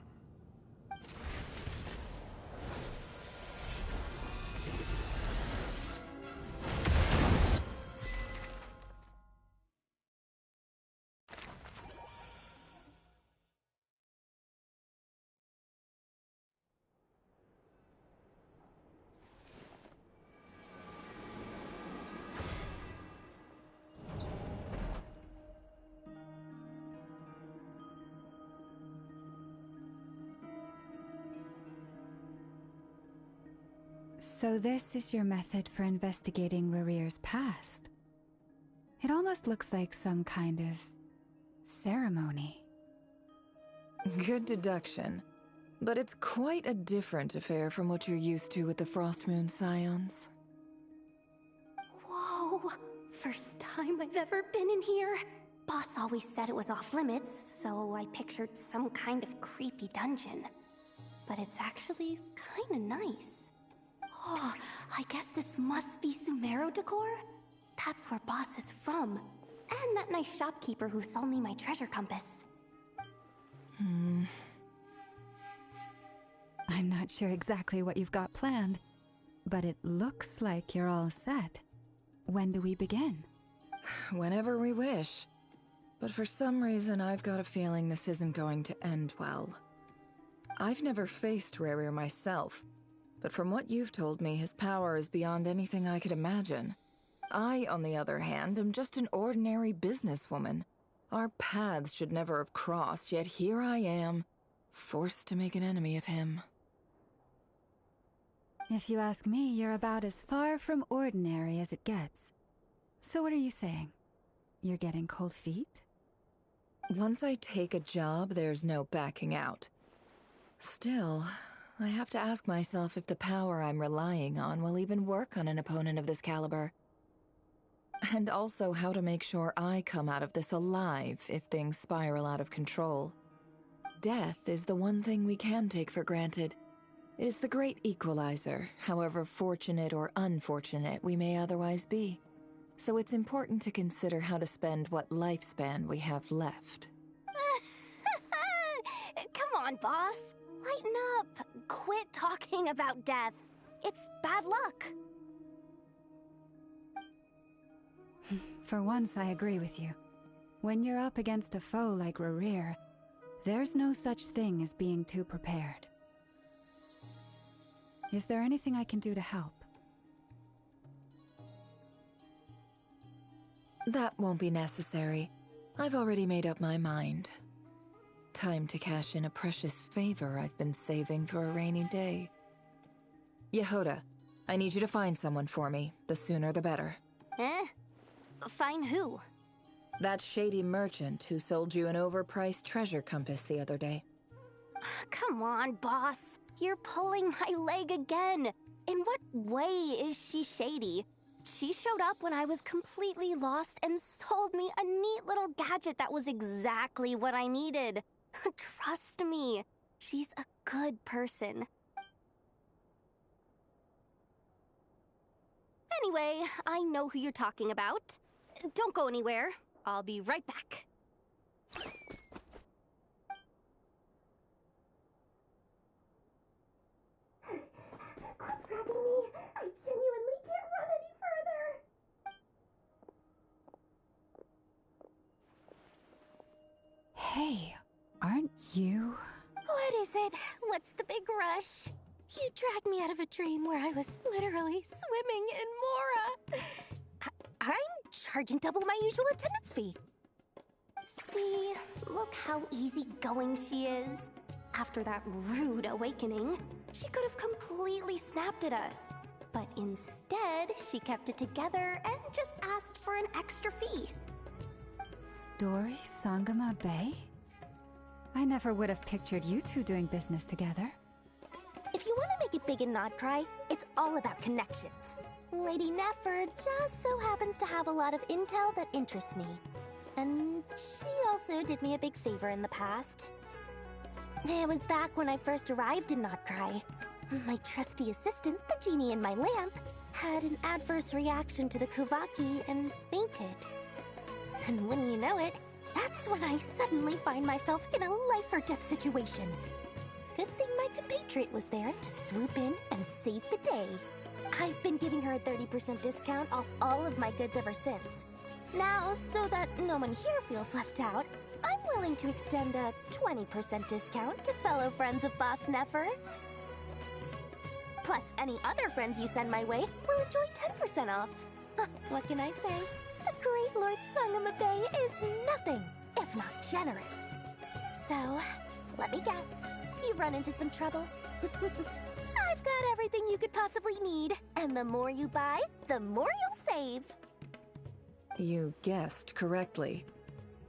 So this is your method for investigating HEREEEEE's past. It almost looks like some kind of ceremony. Good deduction. But it's quite a different affair from what you're used to with the Frostmoon Scions. Whoa! First time I've ever been in here. Boss always said it was off limits, so I pictured some kind of creepy dungeon. But it's actually kinda nice. Oh, I guess this must be Sumeru decor? That's where Boss is from. And that nice shopkeeper who sold me my treasure compass. I'm not sure exactly what you've got planned, but it looks like you're all set. When do we begin? Whenever we wish. But for some reason, I've got a feeling this isn't going to end well. I've never faced HEREEEEE myself, but from what you've told me, his power is beyond anything I could imagine. I, on the other hand, am just an ordinary businesswoman. Our paths should never have crossed, yet here I am, forced to make an enemy of him. If you ask me, you're about as far from ordinary as it gets. So what are you saying? You're getting cold feet? Once I take a job, there's no backing out. Still, I have to ask myself if the power I'm relying on will even work on an opponent of this caliber. And also how to make sure I come out of this alive if things spiral out of control. Death is the one thing we can take for granted. It is the great equalizer, however fortunate or unfortunate we may otherwise be. So it's important to consider how to spend what lifespan we have left. Come on, boss. Lighten up. Quit talking about death. It's bad luck. For once, I agree with you. When you're up against a foe like HEREEEEE, there's no such thing as being too prepared. Is there anything I can do to help? That won't be necessary. I've already made up my mind. Time to cash in a precious favor I've been saving for a rainy day. Yehoda, I need you to find someone for me. The sooner the better. Eh? Find who? That shady merchant who sold you an overpriced treasure compass the other day. Come on, boss. You're pulling my leg again. In what way is she shady? She showed up when I was completely lost and sold me a neat little gadget that was exactly what I needed. Trust me, she's a good person. Anyway, I know who you're talking about. Don't go anywhere. I'll be right back. Quit grabbing me! I genuinely can't run any further! Hey, aren't you? What is it? What's the big rush? You dragged me out of a dream where I was literally swimming in Mora. I'm charging double my usual attendance fee. See, look how easygoing she is. After that rude awakening, she could have completely snapped at us. But instead, she kept it together and just asked for an extra fee. Dori Sangama Bay? I never would have pictured you two doing business together. If you want to make it big in Nodcry, it's all about connections. Lady Nefer just so happens to have a lot of intel that interests me. And she also did me a big favor in the past. It was back when I first arrived in Nodcry. My trusty assistant, the genie in my lamp, had an adverse reaction to the Kuvaki and fainted. And wouldn't you know it, that's when I suddenly find myself in a life-or-death situation. Good thing my compatriot was there to swoop in and save the day. I've been giving her a 30% discount off all of my goods ever since. Now, so that no one here feels left out, I'm willing to extend a 20% discount to fellow friends of Boss Nefer. Plus, any other friends you send my way will enjoy 10% off. What can I say? The great Lord Sangama Bay is nothing if not generous. So, let me guess. You've run into some trouble? I've got everything you could possibly need. And the more you buy, the more you'll save. You guessed correctly.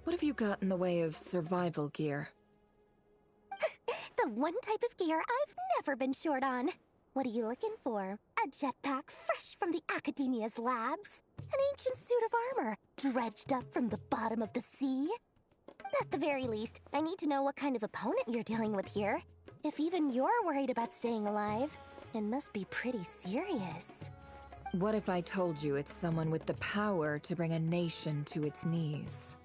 What have you got in the way of survival gear? The one type of gear I've never been short on. What are you looking for? A jetpack fresh from the Academia's labs? An ancient suit of armor dredged up from the bottom of the sea? At the very least, I need to know what kind of opponent you're dealing with here. If even you're worried about staying alive, it must be pretty serious. What if I told you it's someone with the power to bring a nation to its knees?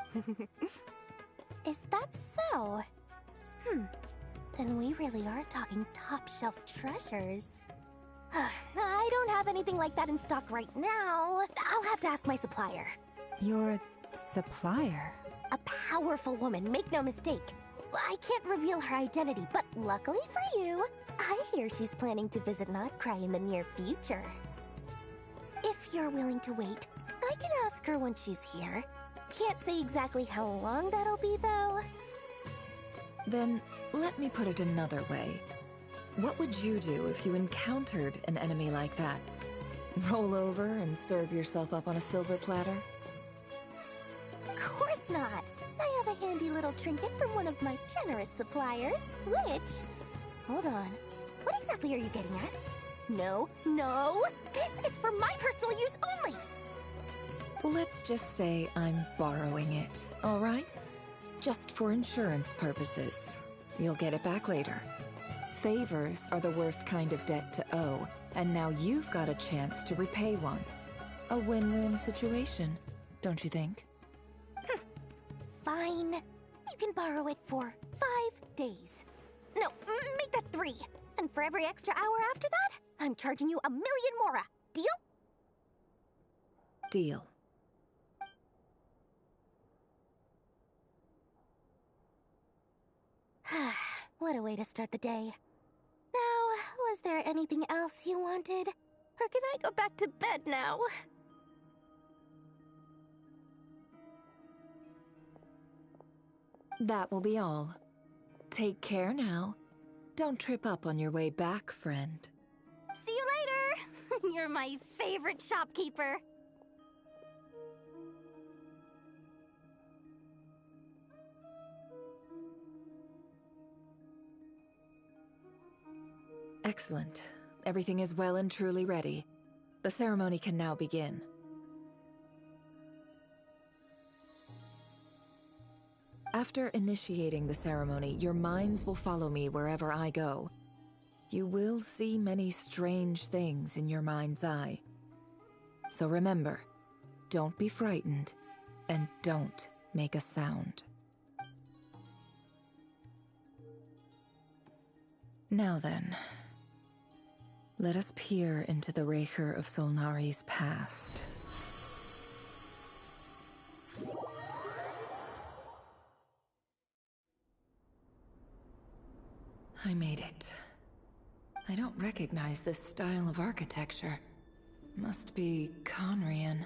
Is that so? Then we really are talking top-shelf treasures. I don't have anything like that in stock right now. I'll have to ask my supplier. Your supplier? A powerful woman, make no mistake. I can't reveal her identity, but luckily for you, I hear she's planning to visit Nodcry in the near future. If you're willing to wait, I can ask her when she's here. Can't say exactly how long that'll be, though. Then, let me put it another way. What would you do if you encountered an enemy like that? Roll over and serve yourself up on a silver platter? Of course not! I have a handy little trinket from one of my generous suppliers, which... Hold on. What exactly are you getting at? No, no! This is for my personal use only! Let's just say I'm borrowing it, all right? Just for insurance purposes. You'll get it back later. Favors are the worst kind of debt to owe, and now you've got a chance to repay one. A win-win situation, don't you think? Fine. You can borrow it for 5 days. No, make that 3. And for every extra hour after that, I'm charging you 1,000,000 mora. Deal? Deal. What a way to start the day. Now, was there anything else you wanted? Or can I go back to bed now? That will be all. Take care now. Don't trip up on your way back, friend. See you later! You're my favorite shopkeeper. Excellent. Everything is well and truly ready. The ceremony can now begin. After initiating the ceremony, your minds will follow me wherever I go. You will see many strange things in your mind's eye. So remember, don't be frightened, and don't make a sound. Now then, let us peer into the Raker of Solnari's past. I made it. I don't recognize this style of architecture. Must be Conrian.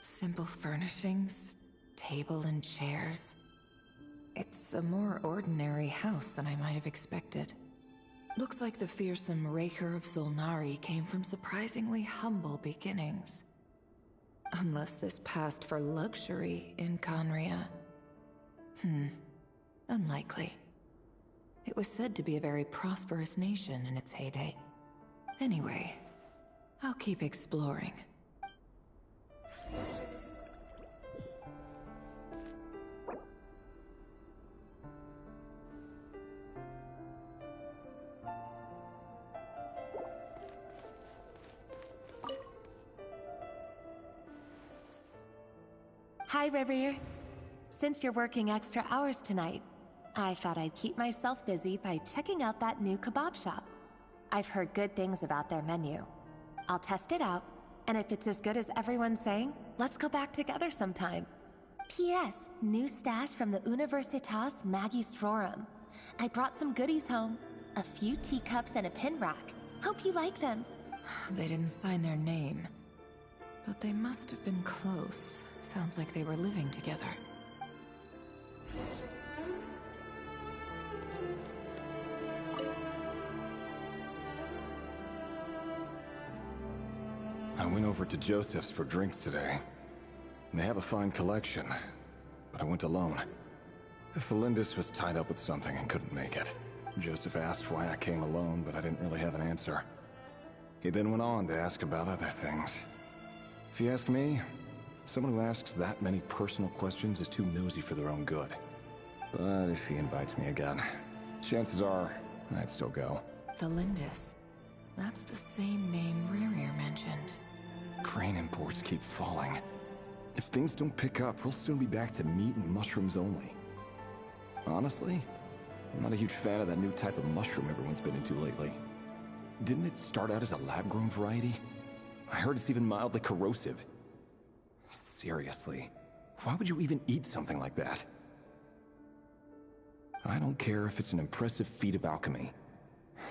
Simple furnishings, table and chairs. It's a more ordinary house than I might have expected. Looks like the fearsome Raker of Zulnari came from surprisingly humble beginnings. Unless this passed for luxury in Conria. Unlikely. It was said to be a very prosperous nation in its heyday. Anyway, I'll keep exploring. Hi, HEREEEEE. Since you're working extra hours tonight, I thought I'd keep myself busy by checking out that new kebab shop. I've heard good things about their menu. I'll test it out, and if it's as good as everyone's saying, let's go back together sometime. P.S. New stash from the Universitas Magistrorum. I brought some goodies home. A few teacups and a pin rack. Hope you like them. They didn't sign their name, but they must have been close. Sounds like they were living together. I went over to Joseph's for drinks today. They have a fine collection, but I went alone. Felindis was tied up with something and couldn't make it. Joseph asked why I came alone, but I didn't really have an answer. He then went on to ask about other things. If you ask me, someone who asks that many personal questions is too nosy for their own good. But if he invites me again, chances are I'd still go. Felindis. That's the same name HEREEEEE mentioned. Crane imports keep falling. If things don't pick up, we'll soon be back to meat and mushrooms only. Honestly, I'm not a huge fan of that new type of mushroom everyone's been into lately. Didn't it start out as a lab-grown variety? I heard it's even mildly corrosive. Seriously, why would you even eat something like that? I don't care if it's an impressive feat of alchemy.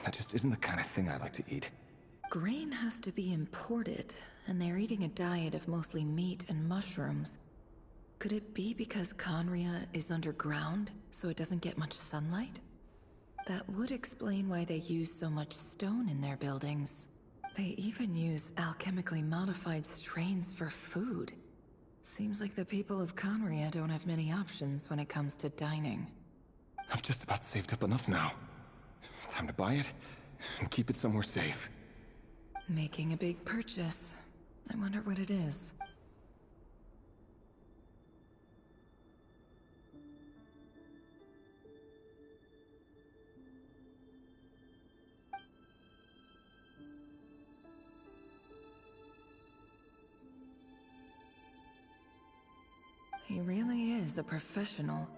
That just isn't the kind of thing I like to eat. Grain has to be imported, and they're eating a diet of mostly meat and mushrooms. Could it be because Conria is underground, so it doesn't get much sunlight? That would explain why they use so much stone in their buildings. They even use alchemically modified strains for food. Seems like the people of Conria don't have many options when it comes to dining. I've just about saved up enough now. Time to buy it and keep it somewhere safe. Making a big purchase. I wonder what it is. He really is a professional.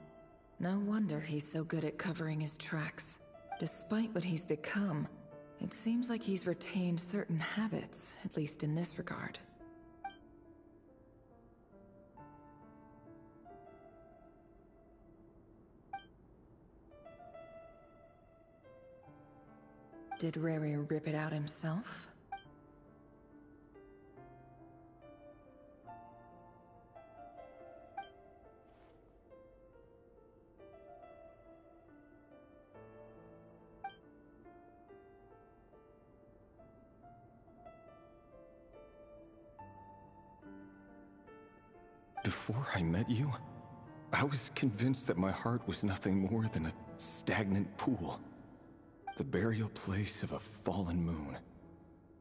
No wonder he's so good at covering his tracks. Despite what he's become, it seems like he's retained certain habits, at least in this regard. Did HEREEEEE rip it out himself? Before I met you, I was convinced that my heart was nothing more than a stagnant pool. The burial place of a fallen moon.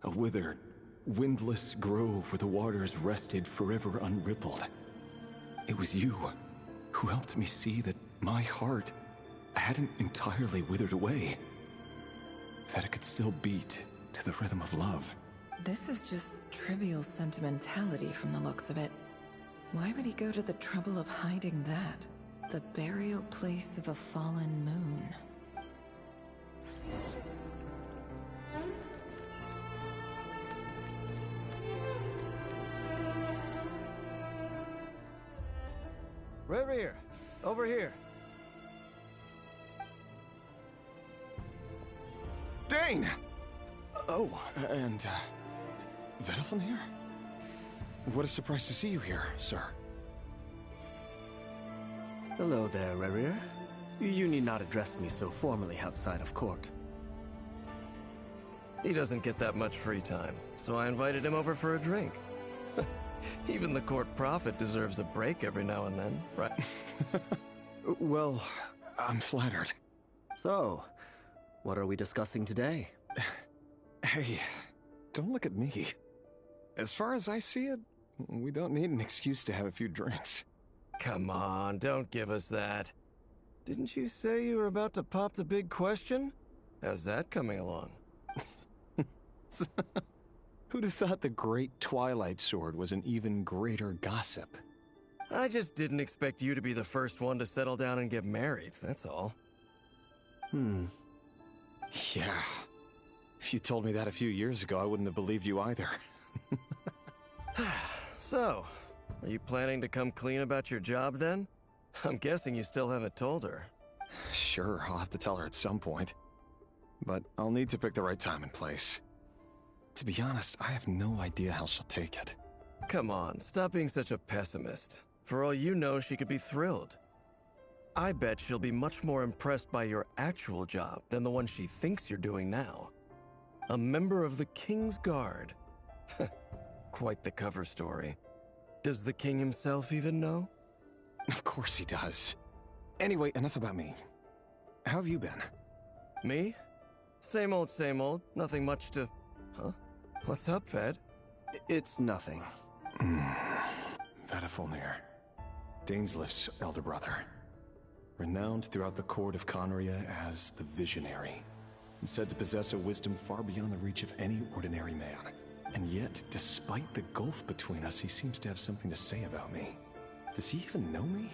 A withered, windless grove where the waters rested forever unrippled. It was you who helped me see that my heart hadn't entirely withered away. That it could still beat to the rhythm of love. This is just trivial sentimentality from the looks of it. Why would he go to the trouble of hiding that? The burial place of a fallen moon. HEREEEEE, over here. Dane! Oh, and, Vedelson here? What a surprise to see you here, sir. Hello there, HEREEEEE. You need not address me so formally outside of court. He doesn't get that much free time, so I invited him over for a drink. Even the court prophet deserves a break every now and then, right? Well, I'm flattered. So, what are we discussing today? Hey, don't look at me. As far as I see it, we don't need an excuse to have a few drinks. Come on, don't give us that. Didn't you say you were about to pop the big question? How's that coming along? Who'd have thought the great Twilight Sword was an even greater gossip? I just didn't expect you to be the first one to settle down and get married, that's all. Yeah. If you told me that a few years ago, I wouldn't have believed you either. So, are you planning to come clean about your job then? I'm guessing you still haven't told her. Sure, I'll have to tell her at some point. But I'll need to pick the right time and place. To be honest, I have no idea how she'll take it. Come on, stop being such a pessimist. For all you know, she could be thrilled. I bet she'll be much more impressed by your actual job than the one she thinks you're doing now. A member of the King's Guard. Quite the cover story. Does the king himself even know? Of course he does. Anyway, enough about me. How have you been? Me? Same old, same old. Nothing much to... Huh? What's up, Ved? It's nothing. Vedifulnir, Dainsleif's elder brother. Renowned throughout the court of Conria as the Visionary, and said to possess a wisdom far beyond the reach of any ordinary man. And yet, despite the gulf between us, he seems to have something to say about me. Does he even know me?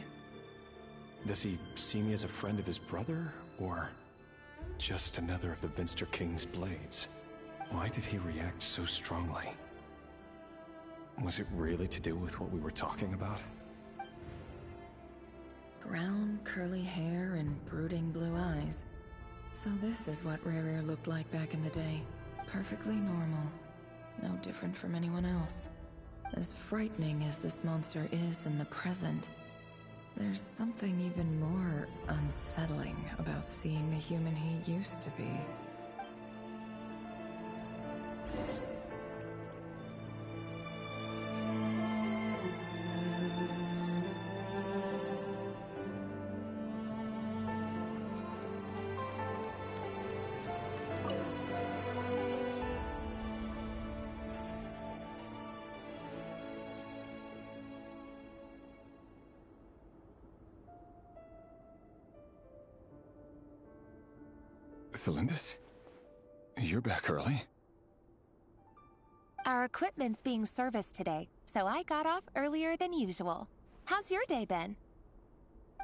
Does he see me as a friend of his brother, or just another of the Vinster King's blades? Why did he react so strongly? Was it really to do with what we were talking about? Brown, curly hair and brooding blue eyes. So this is what HEREEEEE looked like back in the day. Perfectly normal. No different from anyone else. As frightening as this monster is in the present, there's something even more unsettling about seeing the human he used to be. Felindis? You're back early? Our equipment's being serviced today, so I got off earlier than usual. How's your day been?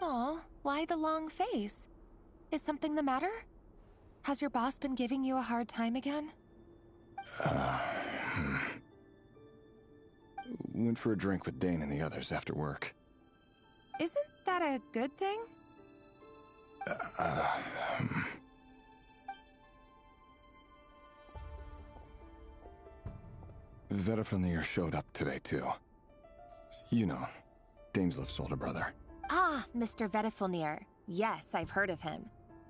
Aw, why the long face? Is something the matter? Has your boss been giving you a hard time again? Went for a drink with Dane and the others after work. Isn't that a good thing? Vedifulnir showed up today, too. You know, Dainsleif's older brother. Ah, Mr. Vedifulnir. Yes, I've heard of him.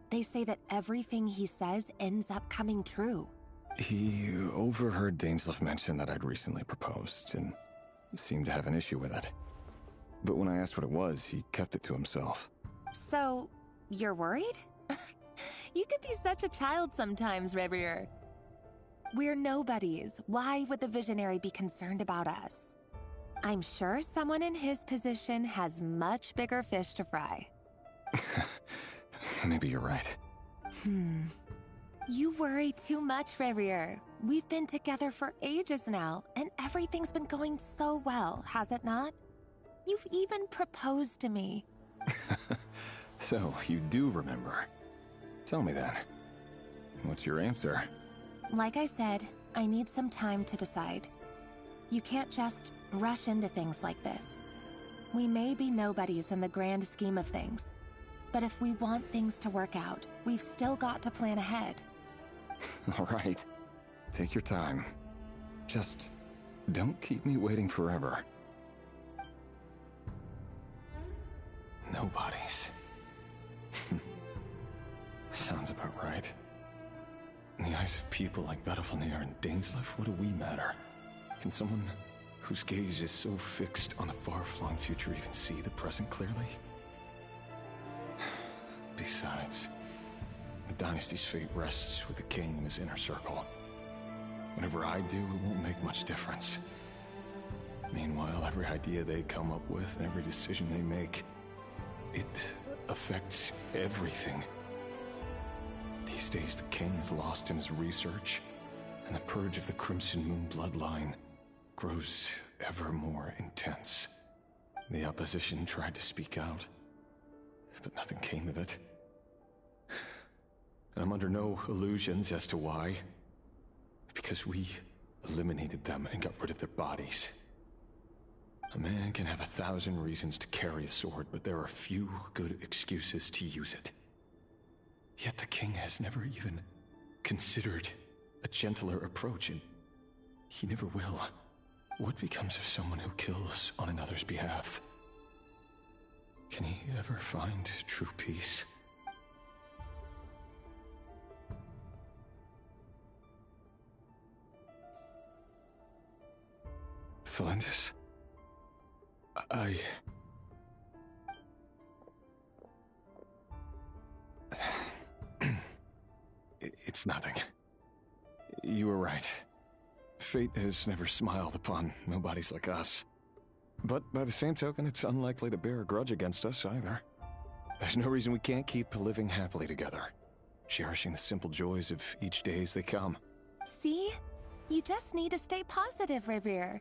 They say that everything he says ends up coming true. He overheard Dainsleif mention that I'd recently proposed, and seemed to have an issue with it. But when I asked what it was, he kept it to himself. So, you're worried? You can be such a child sometimes, HEREEEEE. We're nobodies. Why would the Visionary be concerned about us? I'm sure someone in his position has much bigger fish to fry. Maybe you're right. You worry too much, HEREEEEE. We've been together for ages now, and everything's been going so well, has it not? You've even proposed to me. So, you do remember. Tell me then. What's your answer? Like I said, I need some time to decide. You can't just rush into things like this. We may be nobodies in the grand scheme of things, but if we want things to work out, we've still got to plan ahead. All right. Take your time. Just don't keep me waiting forever. Nobodies. Sounds about right. In the eyes of people like Vedalfnir and Dainsleif, what do we matter? Can someone whose gaze is so fixed on a far-flung future even see the present clearly? Besides, the dynasty's fate rests with the king and his inner circle. Whatever I do, it won't make much difference. Meanwhile, every idea they come up with and every decision they make, it affects everything. These days, the king is lost in his research, and the purge of the Crimson Moon bloodline grows ever more intense. The opposition tried to speak out, but nothing came of it. And I'm under no illusions as to why. Because we eliminated them and got rid of their bodies. A man can have 1,000 reasons to carry a sword, but there are few good excuses to use it. Yet the king has never even considered a gentler approach, and he never will. What becomes of someone who kills on another's behalf? Can he ever find true peace? Thelindis? It's nothing. You were right. Fate has never smiled upon nobodies like us. But by the same token, it's unlikely to bear a grudge against us either. There's no reason we can't keep living happily together, cherishing the simple joys of each day as they come. See? You just need to stay positive, HEREEEEE.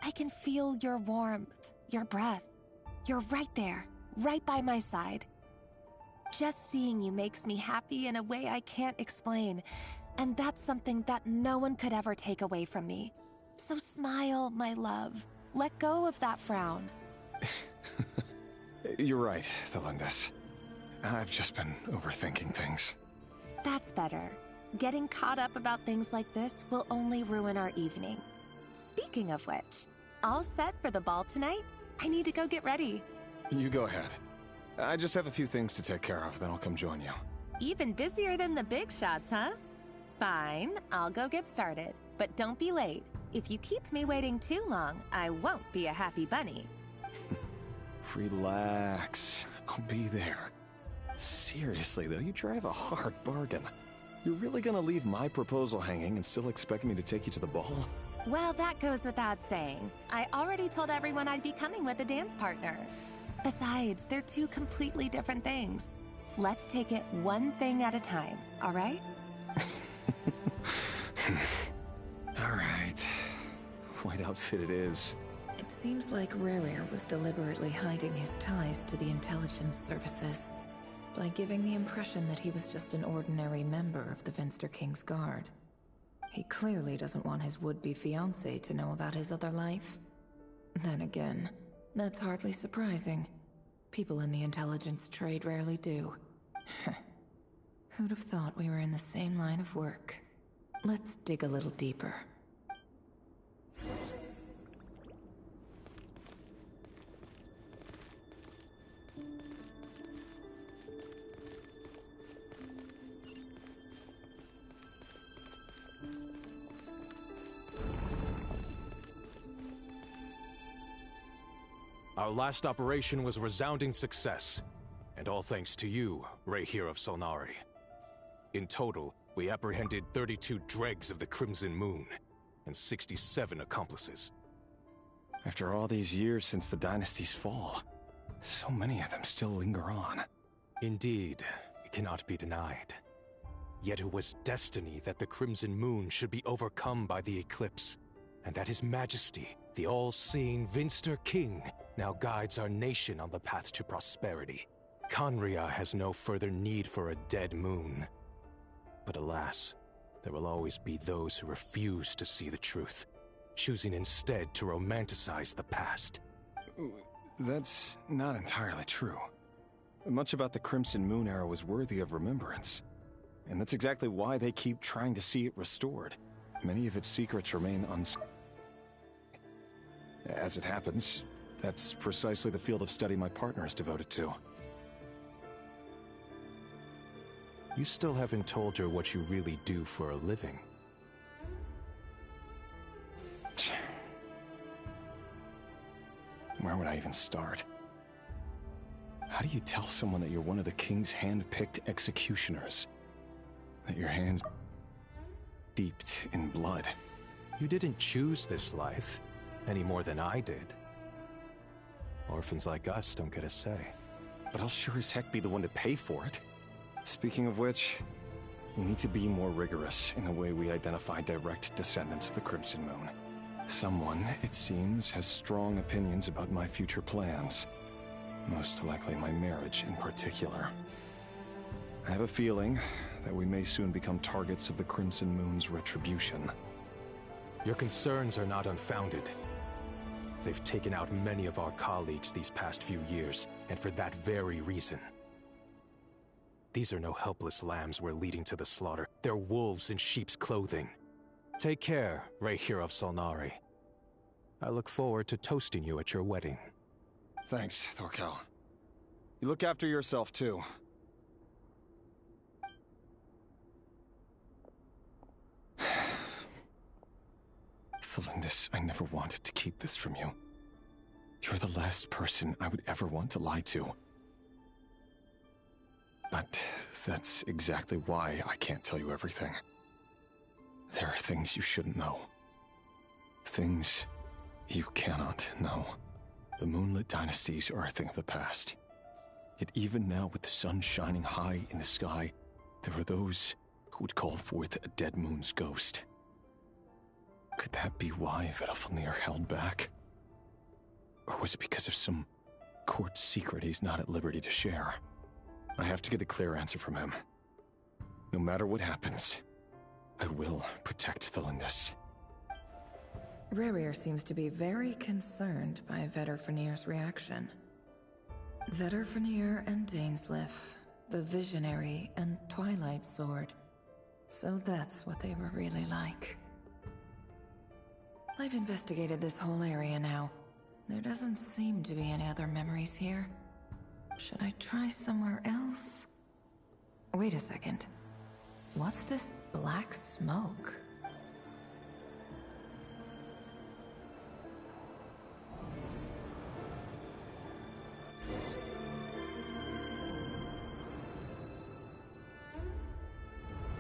I can feel your warmth, your breath. You're right there, right by my side. Just seeing you makes me happy in a way I can't explain, and that's something that no one could ever take away from me. So smile, my love. Let go of that frown. You're right, Thelindis. I've just been overthinking things. That's better. Getting caught up about things like this will only ruin our evening. Speaking of which, all set for the ball tonight? I need to go get ready. You go ahead. I just have a few things to take care of, then I'll come join you. Even busier than the big shots, huh? Fine, I'll go get started. But don't be late. If you keep me waiting too long, I won't be a happy bunny. Relax. I'll be there. Seriously, though, you drive a hard bargain. You're really gonna leave my proposal hanging and still expect me to take you to the ball? Well, that goes without saying. I already told everyone I'd be coming with a dance partner. Besides, they're two completely different things. Let's take it one thing at a time, all right? All right. White outfit it is. It seems like HEREEEEE was deliberately hiding his ties to the intelligence services by giving the impression that he was just an ordinary member of the Venster King's Guard. He clearly doesn't want his would-be fiancée to know about his other life. Then again, that's hardly surprising. People in the intelligence trade rarely do. Who'd have thought we were in the same line of work? Let's dig a little deeper. Our last operation was a resounding success, and all thanks to you, HEREEEEE of Solnari. In total, we apprehended 32 dregs of the Crimson Moon, and 67 accomplices. After all these years since the dynasty's fall, so many of them still linger on. Indeed, it cannot be denied. Yet it was destiny that the Crimson Moon should be overcome by the eclipse, and that His Majesty, the all-seeing Venster King, now guides our nation on the path to prosperity. Khaenri'ah has no further need for a dead moon. But alas, there will always be those who refuse to see the truth, choosing instead to romanticize the past. That's not entirely true. Much about the Crimson Moon era was worthy of remembrance. And that's exactly why they keep trying to see it restored. Many of its secrets remain As it happens, That's precisely the field of study my partner is devoted to. You still haven't told her what you really do for a living. Where would I even start? How do you tell someone that you're one of the king's hand-picked executioners? That your hands steeped in blood? You didn't choose this life, any more than I did. Orphans like us don't get a say. But I'll sure as heck be the one to pay for it. Speaking of which, we need to be more rigorous in the way we identify direct descendants of the Crimson Moon. Someone, it seems, has strong opinions about my future plans. Most likely my marriage in particular. I have a feeling that we may soon become targets of the Crimson Moon's retribution. Your concerns are not unfounded. They've taken out many of our colleagues these past few years, and for that very reason. These are no helpless lambs we're leading to the slaughter. They're wolves in sheep's clothing. Take care, HEREEEEE of Solnari. I look forward to toasting you at your wedding. Thanks, Thorkel. You look after yourself, too. Thelindis, I never wanted to keep this from you. You're the last person I would ever want to lie to. But that's exactly why I can't tell you everything. There are things you shouldn't know. Things you cannot know. The moonlit dynasties are a thing of the past. Yet even now, with the sun shining high in the sky, there are those who would call forth a dead moon's ghost. Could that be why Vedalfnir held back? Or was it because of some court secret he's not at liberty to share? I have to get a clear answer from him. No matter what happens, I will protect Thelindis. HEREEEEE seems to be very concerned by Vedalfnir's reaction. Vedalfnir and Dainsleif, the Visionary and Twilight Sword. So that's what they were really like. I've investigated this whole area now. There doesn't seem to be any other memories here. Should I try somewhere else? Wait a second. What's this black smoke?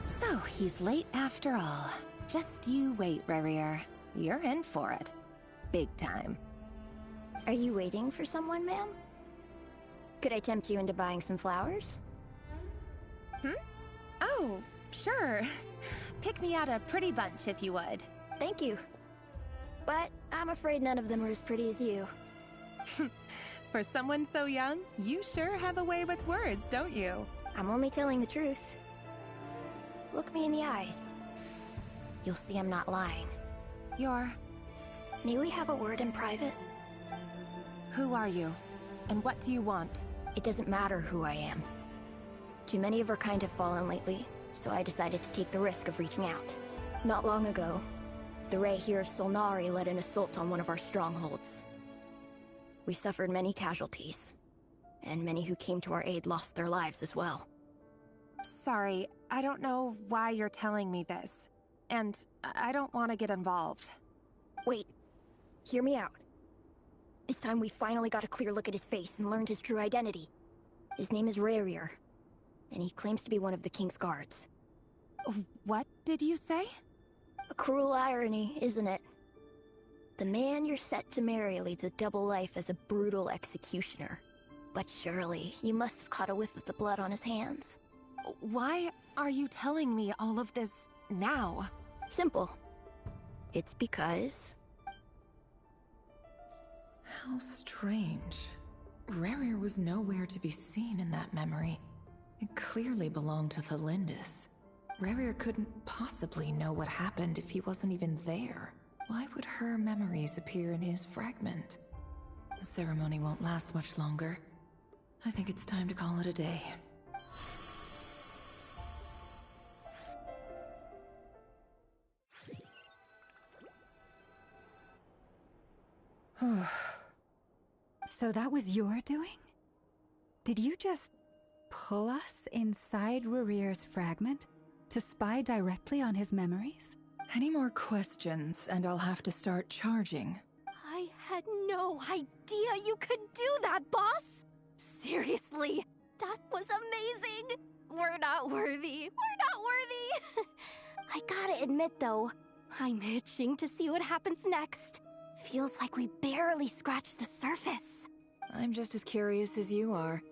So, he's late after all. Just you wait, HEREEEEE. You're in for it. Big time. Are you waiting for someone, ma'am? Could I tempt you into buying some flowers? Oh, sure. Pick me out a pretty bunch if you would. Thank you. But I'm afraid none of them are as pretty as you. For someone so young, you sure have a way with words, don't you? I'm only telling the truth. Look me in the eyes. You'll see I'm not lying. May we have a word in private? Who are you? And what do you want? It doesn't matter who I am. Too many of our kind have fallen lately, so I decided to take the risk of reaching out. Not long ago, the HEREEEEE of Solnari led an assault on one of our strongholds. We suffered many casualties, and many who came to our aid lost their lives as well. Sorry, I don't know why you're telling me this. And I don't want to get involved. Wait, hear me out. This time we finally got a clear look at his face and learned his true identity. His name is HEREEEEE, and he claims to be one of the King's guards. What did you say? A cruel irony, isn't it? The man you're set to marry leads a double life as a brutal executioner. But surely, you must have caught a whiff of the blood on his hands. Why are you telling me all of this now? Simple. It's because... How strange. HEREEEEE was nowhere to be seen in that memory. It clearly belonged to Thelindis. HEREEEEE couldn't possibly know what happened if he wasn't even there. Why would her memories appear in his fragment? The ceremony won't last much longer. I think it's time to call it a day. So that was your doing? Did you just pull us inside HEREEEEE's fragment to spy directly on his memories? Any more questions, and I'll have to start charging. I had no idea you could do that, boss! Seriously, that was amazing! We're not worthy. We're not worthy! I gotta admit, though, I'm itching to see what happens next. Feels like we barely scratched the surface. I'm just as curious as you are.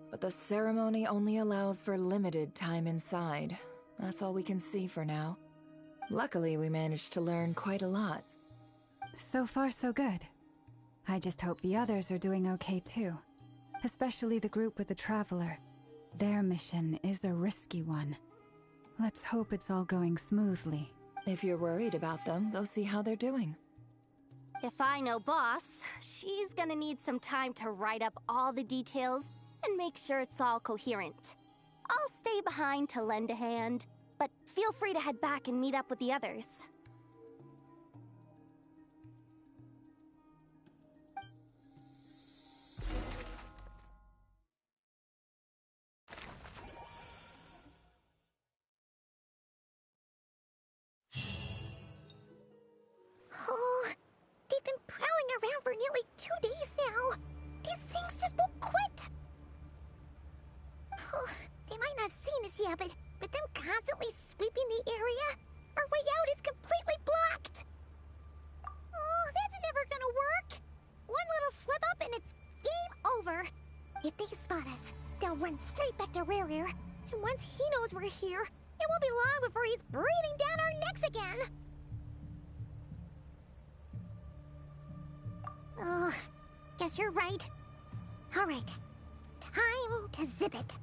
But the ceremony only allows for limited time inside. That's all we can see for now. Luckily, we managed to learn quite a lot. So far, so good. I just hope the others are doing okay too. Especially the group with the Traveler. Their mission is a risky one. Let's hope it's all going smoothly. If you're worried about them, go see how they're doing. If I know boss, she's gonna need some time to write up all the details and make sure it's all coherent. I'll stay behind to lend a hand, but feel free to head back and meet up with the others. Oh, they've been prowling around for nearly 2 days now. These things just won't quit. Oh, they might not have seen us yet, but them constantly sweeping the area, our way out is completely blocked. Oh, that's never gonna work. One little slip up and it's game over. If they spot us, they'll run straight back to HEREEEEE. And once he knows we're here, it won't be long before he's breathing down our necks again. Oh, guess you're right. All right, time to zip it.